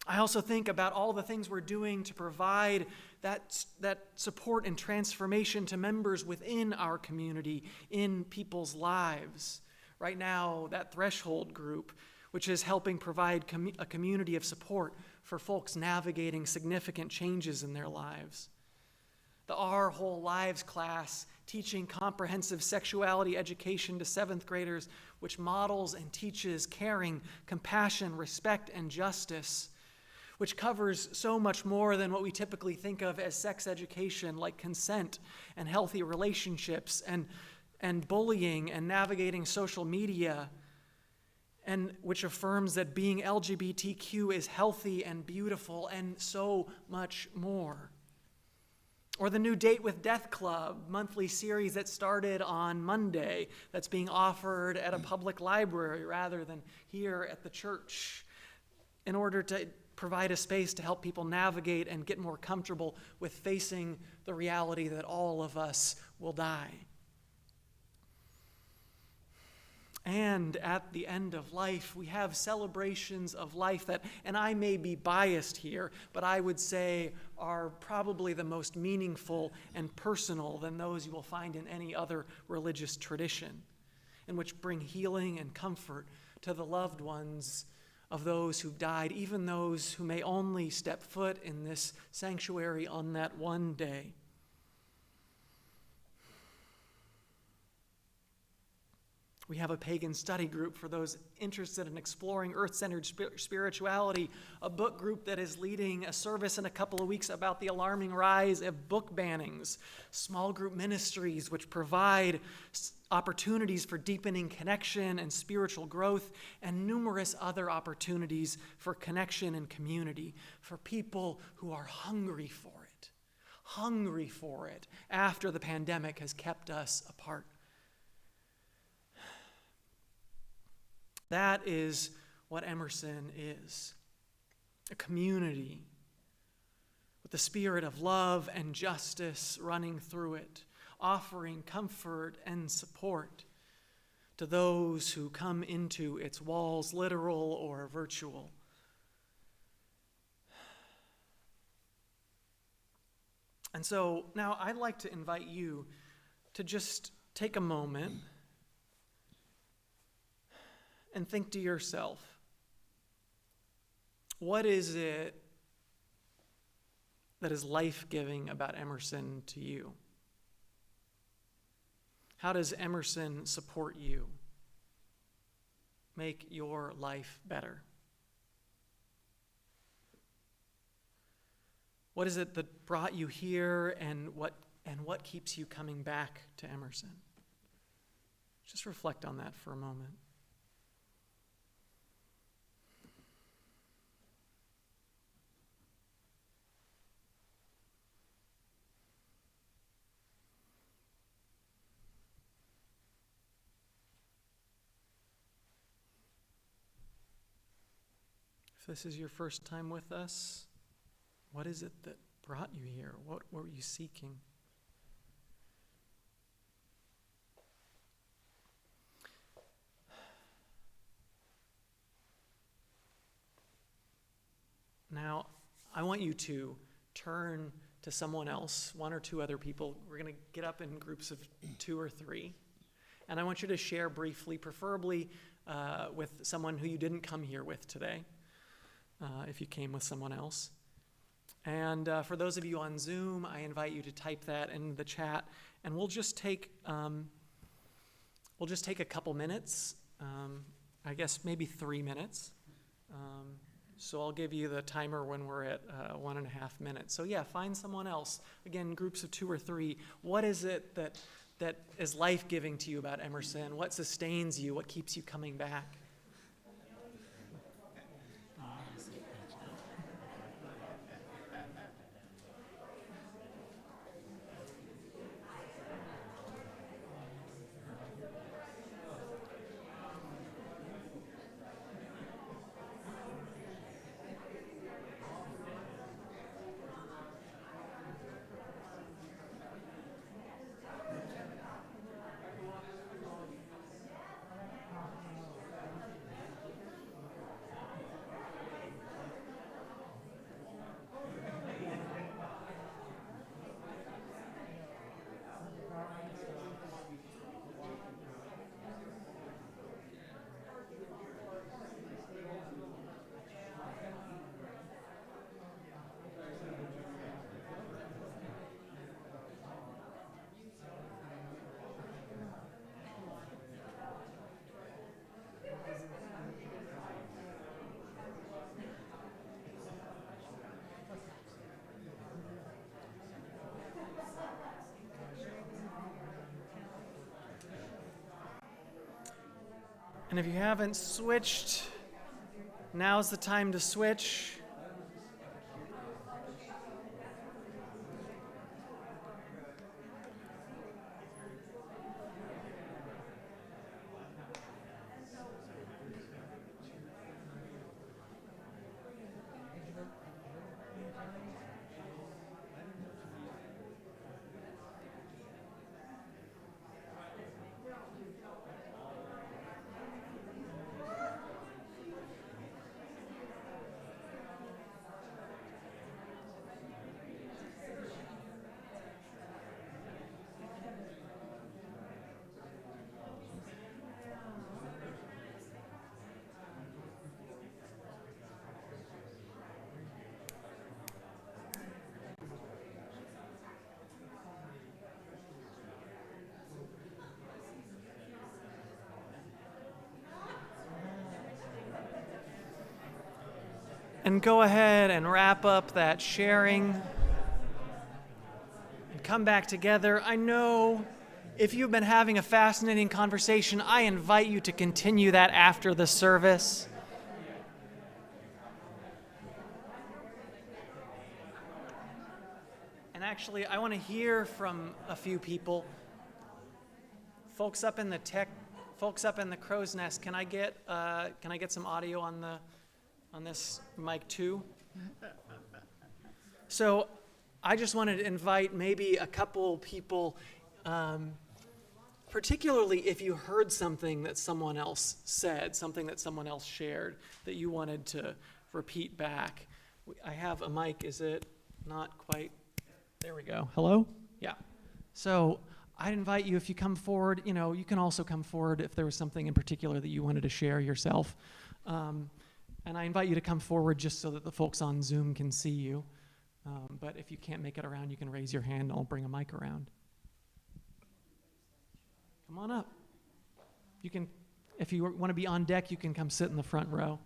I also think about all the things we're doing to provide that support and transformation to members within our community, in people's lives. Right now, that threshold group, which is helping provide a community of support for folks navigating significant changes in their lives. The Our Whole Lives class, teaching comprehensive sexuality education to 7th graders, which models and teaches caring, compassion, respect, and justice, which covers so much more than what we typically think of as sex education, like consent and healthy relationships and bullying and navigating social media, and which affirms that being LGBTQ is healthy and beautiful and so much more. Or the new Date with Death Club monthly series that started on Monday that's being offered at a public library rather than here at the church, in order to provide a space to help people navigate and get more comfortable with facing the reality that all of us will die. And at the end of life, we have celebrations of life that, and I may be biased here, but I would say are probably the most meaningful and personal than those you will find in any other religious tradition, and which bring healing and comfort to the loved ones of those who've died, even those who may only step foot in this sanctuary on that one day. We have a pagan study group for those interested in exploring earth-centered spirituality, a book group that is leading a service in a couple of weeks about the alarming rise of book bannings, small group ministries which provide opportunities for deepening connection and spiritual growth, and numerous other opportunities for connection and community for people who are hungry for it after the pandemic has kept us apart. That is what Emerson is, a community with the spirit of love and justice running through it, offering comfort and support to those who come into its walls, literal or virtual. And so now I'd like to invite you to just take a moment and think to yourself, what is it that is life-giving about Emerson to you? How does Emerson support you? Make your life better? What is it that brought you here, and what keeps you coming back to Emerson? Just reflect on that for a moment. If this is your first time with us, what is it that brought you here? What were you seeking? Now, I want you to turn to someone else, one or two other people. We're going to get up in groups of 2 or 3. And I want you to share briefly, preferably with someone who you didn't come here with today, if you came with someone else. And for those of you on Zoom, I invite you to type that in the chat, and we'll just take a couple minutes, I guess maybe 3 minutes. So I'll give you the timer when we're at 1.5 minutes. So yeah, find someone else. Again, groups of 2 or 3. What is it that that is life-giving to you about Emerson? What sustains you? What keeps you coming back? And if you haven't switched, now's the time to switch. And go ahead and wrap up that sharing and come back together. I know if you've been having a fascinating conversation, I invite you to continue that after the service. And actually, I want to hear from a few people. Folks up in the crow's nest, can I get some audio on this mic too? So I just wanted to invite maybe a couple people, particularly if you heard something that someone else said, something that someone else shared that you wanted to repeat back. I have a mic, is it not quite? There we go. Hello? Yeah. So I'd invite you, if you come forward, you can also come forward if there was something in particular that you wanted to share yourself. And I invite you to come forward just so that the folks on Zoom can see you. But if you can't make it around, you can raise your hand and I'll bring a mic around. Come on up. You can, if you want to be on deck, you can come sit in the front row.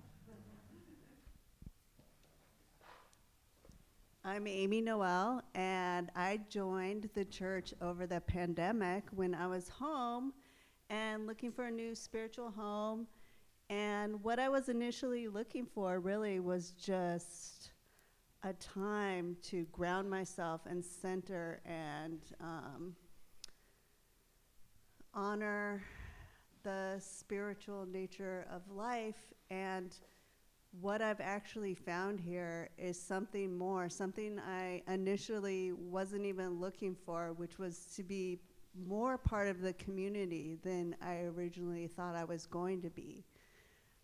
I'm Amy Noel, and I joined the church over the pandemic when I was home and looking for a new spiritual home. And what I was initially looking for really was just a time to ground myself and center and honor the spiritual nature of life. And what I've actually found here is something more, something I initially wasn't even looking for, which was to be more part of the community than I originally thought I was going to be.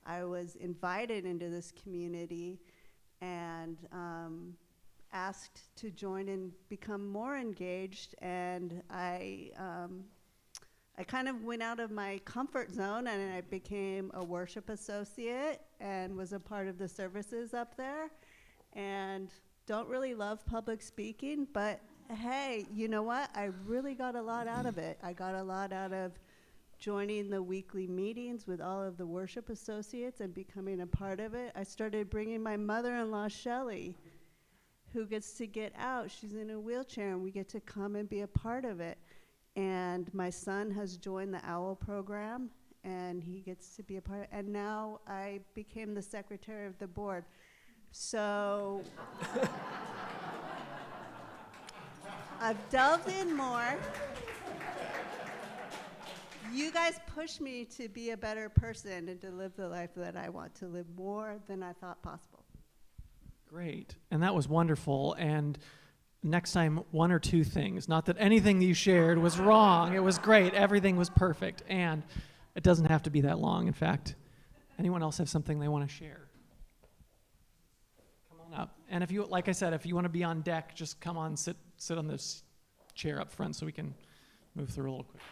I was invited into this community and asked to join and become more engaged, and I kind of went out of my comfort zone, and I became a worship associate and was a part of the services up there, and don't really love public speaking, but hey, you know what? I really got a lot out of it. I got a lot out of joining the weekly meetings with all of the worship associates and becoming a part of it. I started bringing my mother-in-law, Shelley, who gets to get out. She's in a wheelchair, and we get to come and be a part of it. And my son has joined the OWL program, and he gets to be a part. And now I became the secretary of the board. So I've delved in more. You guys pushed me to be a better person and to live the life that I want to live more than I thought possible. Great. And that was wonderful. And next time, one or two things. Not that anything you shared was wrong. It was great. Everything was perfect. And it doesn't have to be that long. In fact, anyone else have something they want to share? Come on up. And if you, like I said, if you want to be on deck, just come on, sit on this chair up front so we can move through a little quick.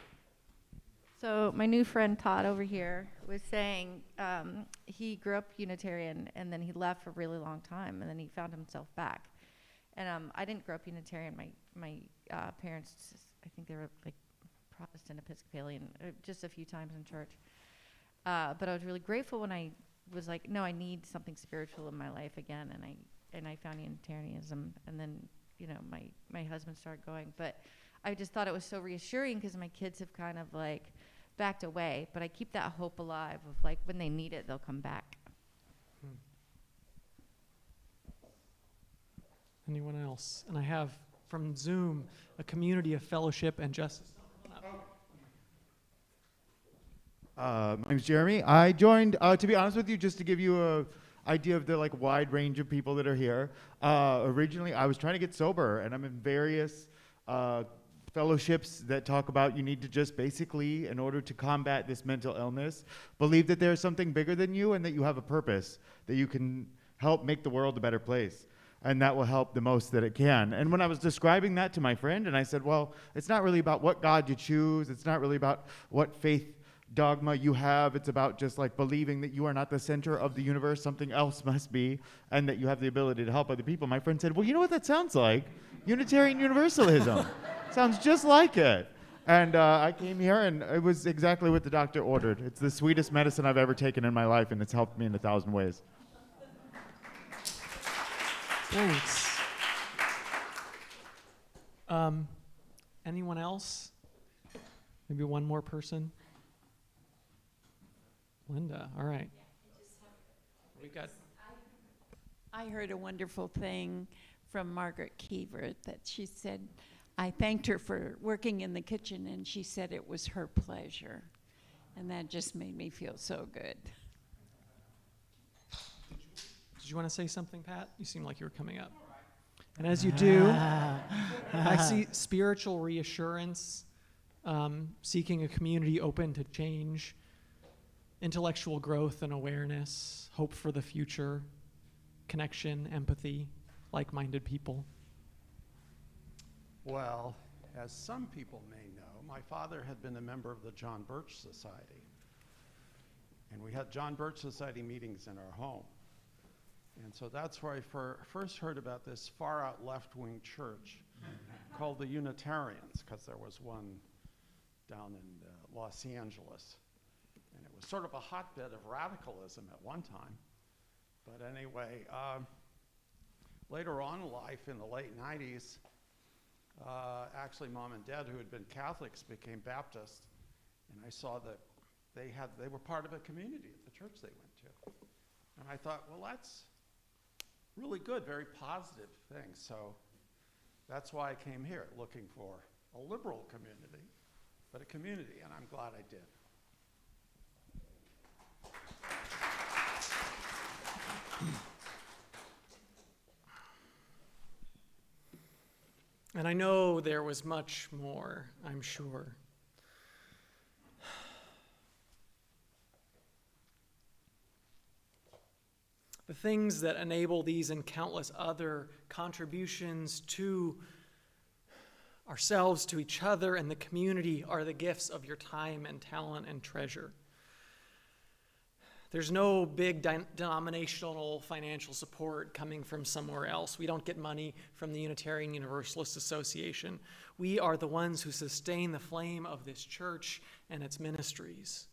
So my new friend Todd over here was saying he grew up Unitarian and then he left for a really long time and then he found himself back. And I didn't grow up Unitarian. My parents, I think they were like Protestant Episcopalian, just a few times in church. But I was really grateful when I was like, no, I need something spiritual in my life again. And I found Unitarianism. And then, my husband started going. But I just thought it was so reassuring because my kids have kind of like backed away. But I keep that hope alive of like when they need it, they'll come back. Anyone else? And I have from Zoom a community of fellowship and justice. My name's Jeremy. I joined, to be honest with you, just to give you a idea of the wide range of people that are here. Originally, I was trying to get sober, and I'm in various fellowships that talk about you need to just basically, in order to combat this mental illness, believe that there's something bigger than you and that you have a purpose, that you can help make the world a better place. And that will help the most that it can. And when I was describing that to my friend, and I said, well, it's not really about what God you choose. It's not really about what faith dogma you have. It's about just believing that you are not the center of the universe, something else must be, and that you have the ability to help other people. My friend said, well, you know what that sounds like? Unitarian Universalism. Sounds just like it. And I came here, and it was exactly what the doctor ordered. It's the sweetest medicine I've ever taken in my life, and it's helped me in 1,000 ways. Thanks. Anyone else? Maybe one more person? Linda, all right. We've got. I heard a wonderful thing from Margaret Keever that she said, I thanked her for working in the kitchen, and she said it was her pleasure. And that just made me feel so good. Did you want to say something, Pat? You seem like you were coming up. And as you do, I see spiritual reassurance, seeking a community open to change, intellectual growth and awareness, hope for the future, connection, empathy, like-minded people. Well, as some people may know, my father had been a member of the John Birch Society. And we had John Birch Society meetings in our home. And so that's where I first heard about this far-out left-wing church called the Unitarians, because there was one down in Los Angeles. And it was sort of a hotbed of radicalism at one time. But anyway, later on in life, in the late 90s, actually Mom and Dad, who had been Catholics, became Baptist. And I saw that they were part of a community at the church they went to. And I thought, well, that's really good, very positive thing. So that's why I came here, looking for a liberal community, but a community, and I'm glad I did. And I know there was much more, I'm sure. The things that enable these and countless other contributions to ourselves, to each other, and the community are the gifts of your time and talent and treasure. There's no big denominational financial support coming from somewhere else. We don't get money from the Unitarian Universalist Association. We are the ones who sustain the flame of this church and its ministries.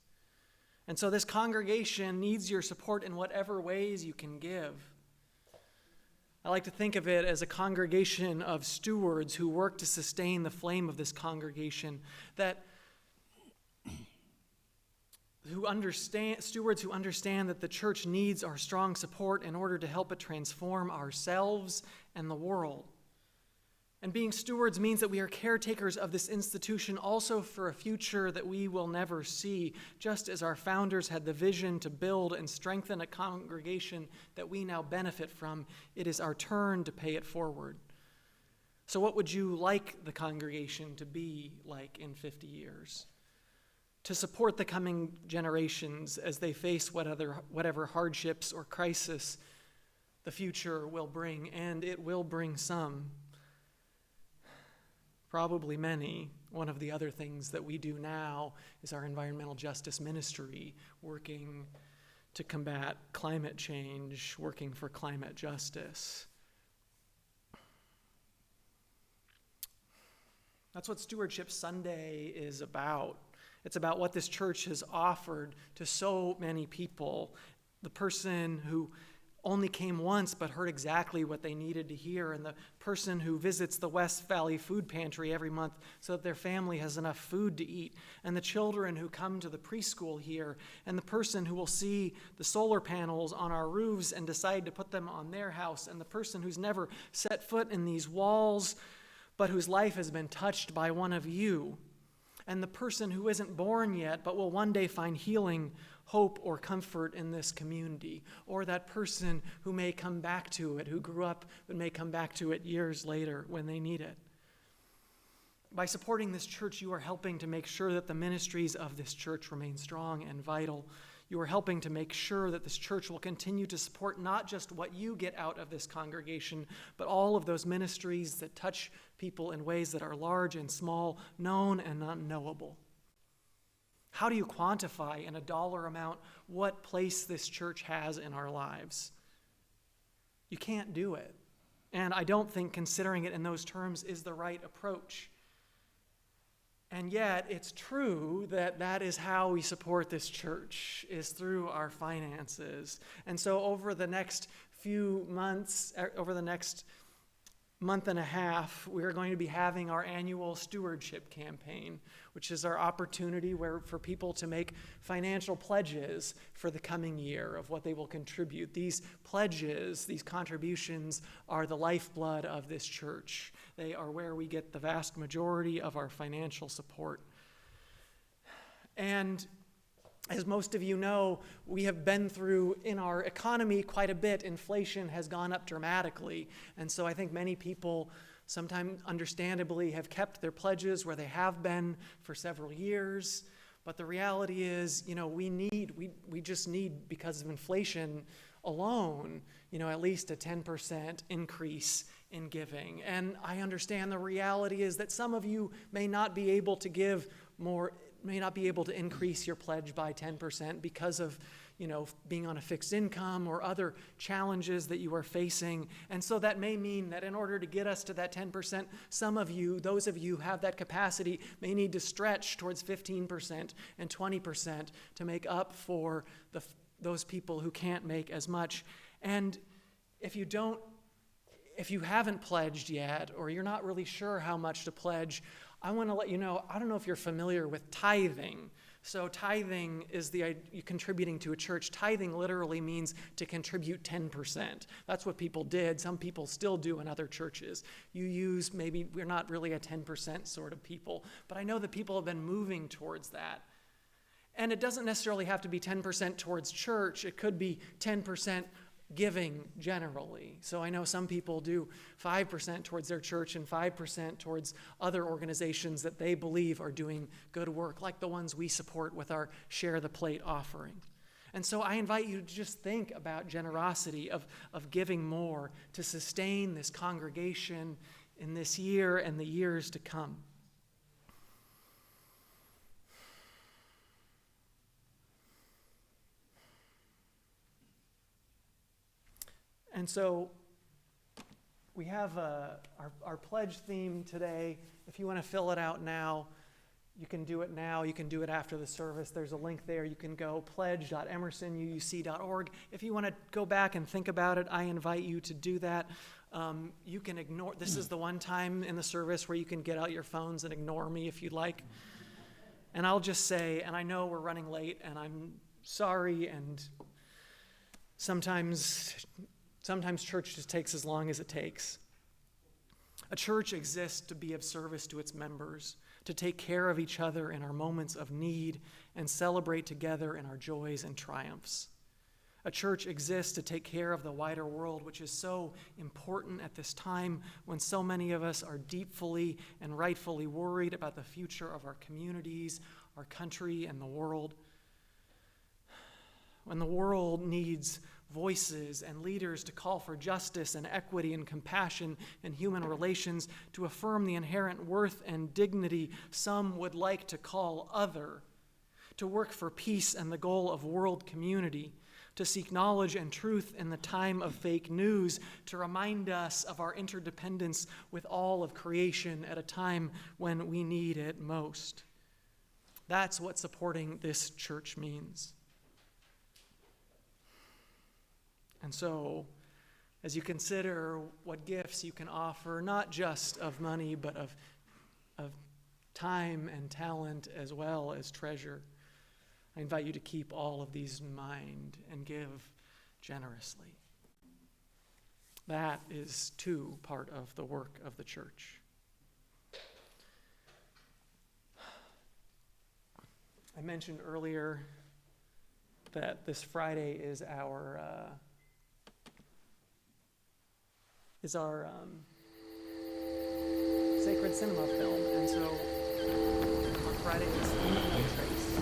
And so this congregation needs your support in whatever ways you can give. I like to think of it as a congregation of stewards who work to sustain the flame of this congregation, stewards who understand that the church needs our strong support in order to help it transform ourselves and the world. And being stewards means that we are caretakers of this institution also for a future that we will never see, just as our founders had the vision to build and strengthen a congregation that we now benefit from. It is our turn to pay it forward. So what would you like the congregation to be like in 50 years? To support the coming generations as they face whatever hardships or crisis the future will bring, and it will bring some. Probably many. One of the other things that we do now is our environmental justice ministry, working to combat climate change, working for climate justice. That's what Stewardship Sunday is about. It's about what this church has offered to so many people. The person who only came once but heard exactly what they needed to hear, and the person who visits the West Valley Food Pantry every month so that their family has enough food to eat, and the children who come to the preschool here, and the person who will see the solar panels on our roofs and decide to put them on their house, and the person who's never set foot in these walls but whose life has been touched by one of you, and the person who isn't born yet but will one day find healing, hope, or comfort in this community, or that person who may come back to it, who grew up but may come back to it years later when they need it. By supporting this church, you are helping to make sure that the ministries of this church remain strong and vital. You are helping to make sure that this church will continue to support not just what you get out of this congregation, but all of those ministries that touch people in ways that are large and small, known and unknowable. How do you quantify in a dollar amount what place this church has in our lives? You can't do it. And I don't think considering it in those terms is the right approach. And yet, it's true that that is how we support this church, is through our finances. And so over the next few months, over the next month and a half, we are going to be having our annual stewardship campaign, which is our opportunity for people to make financial pledges for the coming year of what they will contribute. These pledges, these contributions, are the lifeblood of this church. They are where we get the vast majority of our financial support. And as most of you know, we have been through, in our economy, quite a bit. Inflation has gone up dramatically. And so I think many people, sometimes understandably, have kept their pledges where they have been for several years. But the reality is, we just need, because of inflation alone, at least a 10% increase in giving. And I understand the reality is that some of you may not be able to give more, may not be able to increase your pledge by 10% because of, being on a fixed income or other challenges that you are facing. And so that may mean that in order to get us to that 10%, some of you, those of you who have that capacity, may need to stretch towards 15% and 20% to make up for those people who can't make as much. And if you haven't pledged yet, or you're not really sure how much to pledge, I want to let you know, I don't know if you're familiar with tithing. So tithing is contributing to a church. Tithing literally means to contribute 10%. That's what people did. Some people still do in other churches. Maybe we're not really a 10% sort of people, but I know that people have been moving towards that. And it doesn't necessarily have to be 10% towards church. It could be 10% giving generally. So I know some people do 5% towards their church and 5% towards other organizations that they believe are doing good work, like the ones we support with our Share the Plate offering. And so I invite you to just think about generosity, of giving more to sustain this congregation in this year and the years to come. And so we have our pledge theme today. If you want to fill it out now, You can do it now. You can do it after the service. There's a link there. You can go pledge.emersonuuc.org. If you want to go back and think about it, I invite you to do that. You can ignore, this is the one time in the service where you can get out your phones and ignore me if you'd like. And I'll just say, and I know we're running late, and I'm sorry, and sometimes church just takes as long as it takes. A church exists to be of service to its members, to take care of each other in our moments of need and celebrate together in our joys and triumphs. A church exists to take care of the wider world, which is so important at this time when so many of us are deeply and rightfully worried about the future of our communities, our country, and the world. When the world needs voices and leaders to call for justice and equity and compassion in human relations, to affirm the inherent worth and dignity some would like to call other, to work for peace and the goal of world community, to seek knowledge and truth in the time of fake news, to remind us of our interdependence with all of creation at a time when we need it most. That's what supporting this church means. And so, as you consider what gifts you can offer, not just of money, but of time and talent as well as treasure, I invite you to keep all of these in mind and give generously. That is, too, part of the work of the church. I mentioned earlier that this Friday is our sacred cinema film, and so on Friday it's No Trace.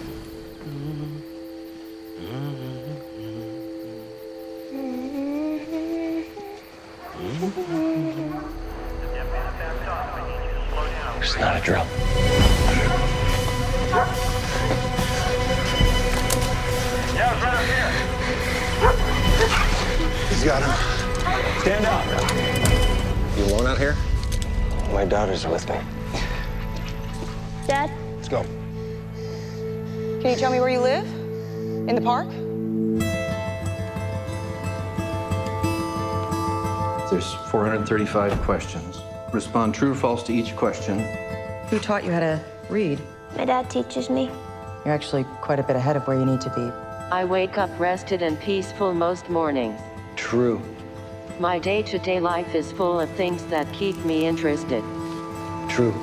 It's not a drill. Yeah, it's right up here. He's got him. Stand up. You alone out here? My daughters are with me. Dad? Let's go. Can you tell me where you live? In the park? There's 435 questions. Respond true or false to each question. Who taught you how to read? My dad teaches me. You're actually quite a bit ahead of where you need to be. I wake up rested and peaceful most mornings. True. My day-to-day life is full of things that keep me interested. True.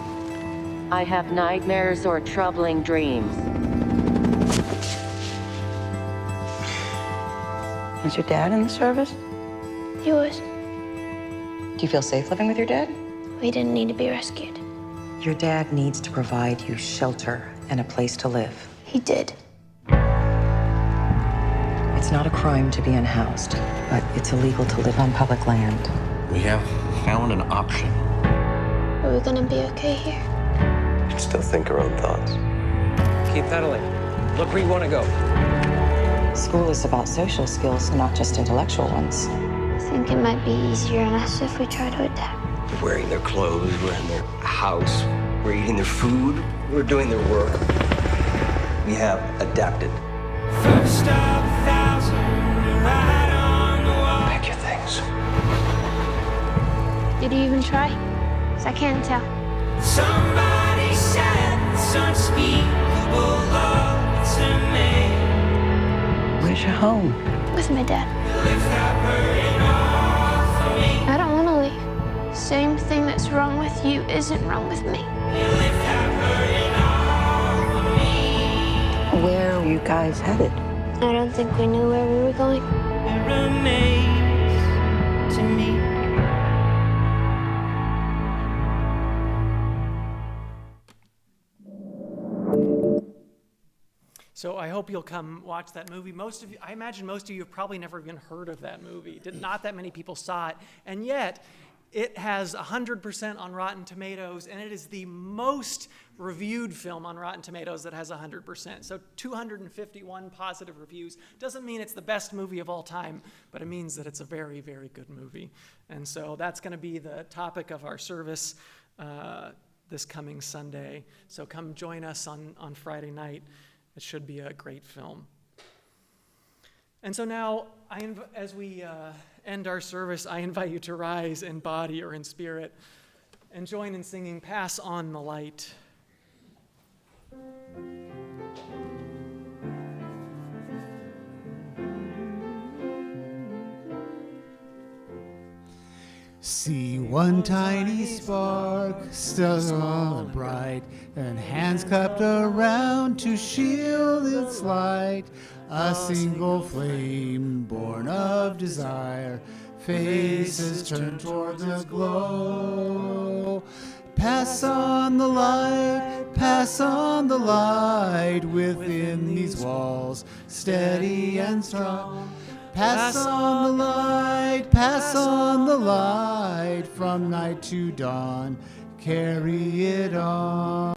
I have nightmares or troubling dreams. Was your dad in the service? He was. Do you feel safe living with your dad? We didn't need to be rescued. Your dad needs to provide you shelter and a place to live. He did. It's not a crime to be unhoused, but it's illegal to live on public land. We have found an option. Are we gonna be okay here? We can still think our own thoughts. Keep pedaling. Look where you want to go. School is about social skills, not just intellectual ones. I think it might be easier on us if we try to adapt. We're wearing their clothes, we're in their house, we're eating their food, we're doing their work. We have adapted. First of 1,000, right on the wall. Pack your things. Did you even try? 'Cause I can't tell. Somebody said it's unspeakable love to me. Where's your home? With my dad. Lift that burden off of me. I don't want to leave. Same thing that's wrong with you isn't wrong with me. Lift that burden off of me. Where are you guys headed? I don't think we knew where we were going. It remains to me. So I hope you'll come watch that movie. I imagine most of you have probably never even heard of that movie. Not that many people saw it, and yet it has 100% on Rotten Tomatoes, and it is the most reviewed film on Rotten Tomatoes that has 100%. So 251 positive reviews. Doesn't mean it's the best movie of all time, but it means that it's a very, very good movie. And so that's going to be the topic of our service this coming Sunday. So come join us on Friday night. It should be a great film. And so now, as we end our service, I invite you to rise in body or in spirit and join in singing Pass On the Light. See one tiny spark, still small and bright, and hands cupped around to shield its light. A single flame born of desire, faces turned towards the glow. Pass on the light, pass on the light within these walls, steady and strong. Pass on the light, pass on the light, from night to dawn, carry it on.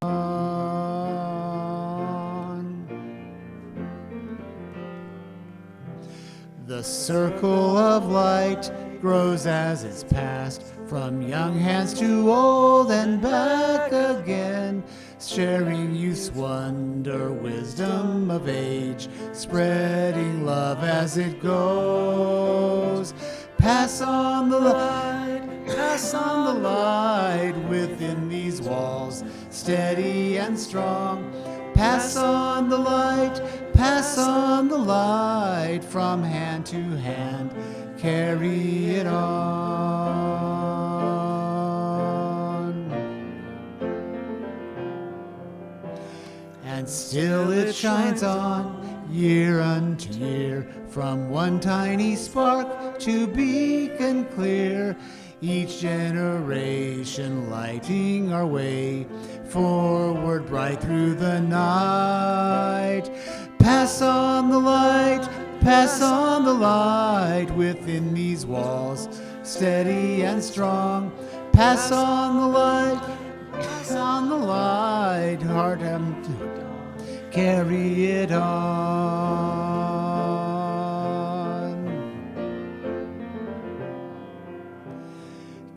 The circle of light grows as it's passed, from young hands to old and back again, sharing youth's wonder, wisdom of age, spreading love as it goes. Pass on the light, pass on the light within these walls, steady and strong. Pass on the light, pass on the light, from hand to hand, carry it on. And still it shines on, year unto year, from one tiny spark to beacon clear, each generation lighting our way, forward bright through the night. Pass on the light, pass on the light within these walls, steady and strong. Pass on the light, pass on the light, heart and carry it on.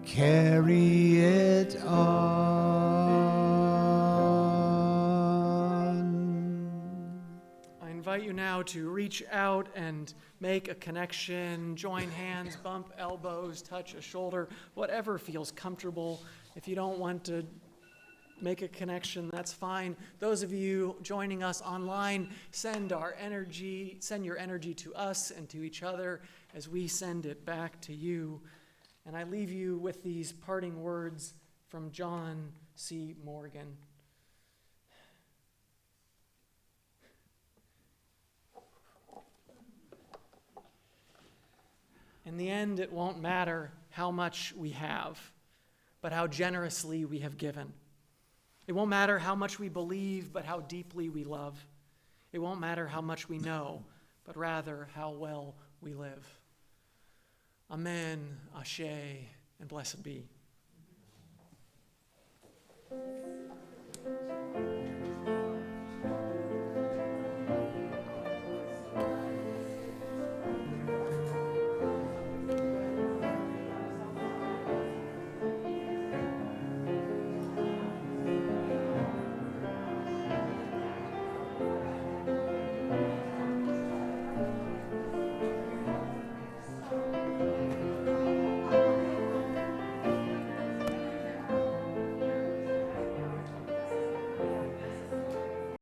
Carry it on. I invite you now to reach out and make a connection, join hands, bump elbows, touch a shoulder, whatever feels comfortable. If you don't want to make a connection, that's fine. Those of you joining us online, send your energy to us and to each other as we send it back to you. And I leave you with these parting words from John C. Morgan. In the end, it won't matter how much we have, but how generously we have given. It won't matter how much we believe, but how deeply we love. It won't matter how much we know, but rather how well we live. Amen, Ashe, and blessed be.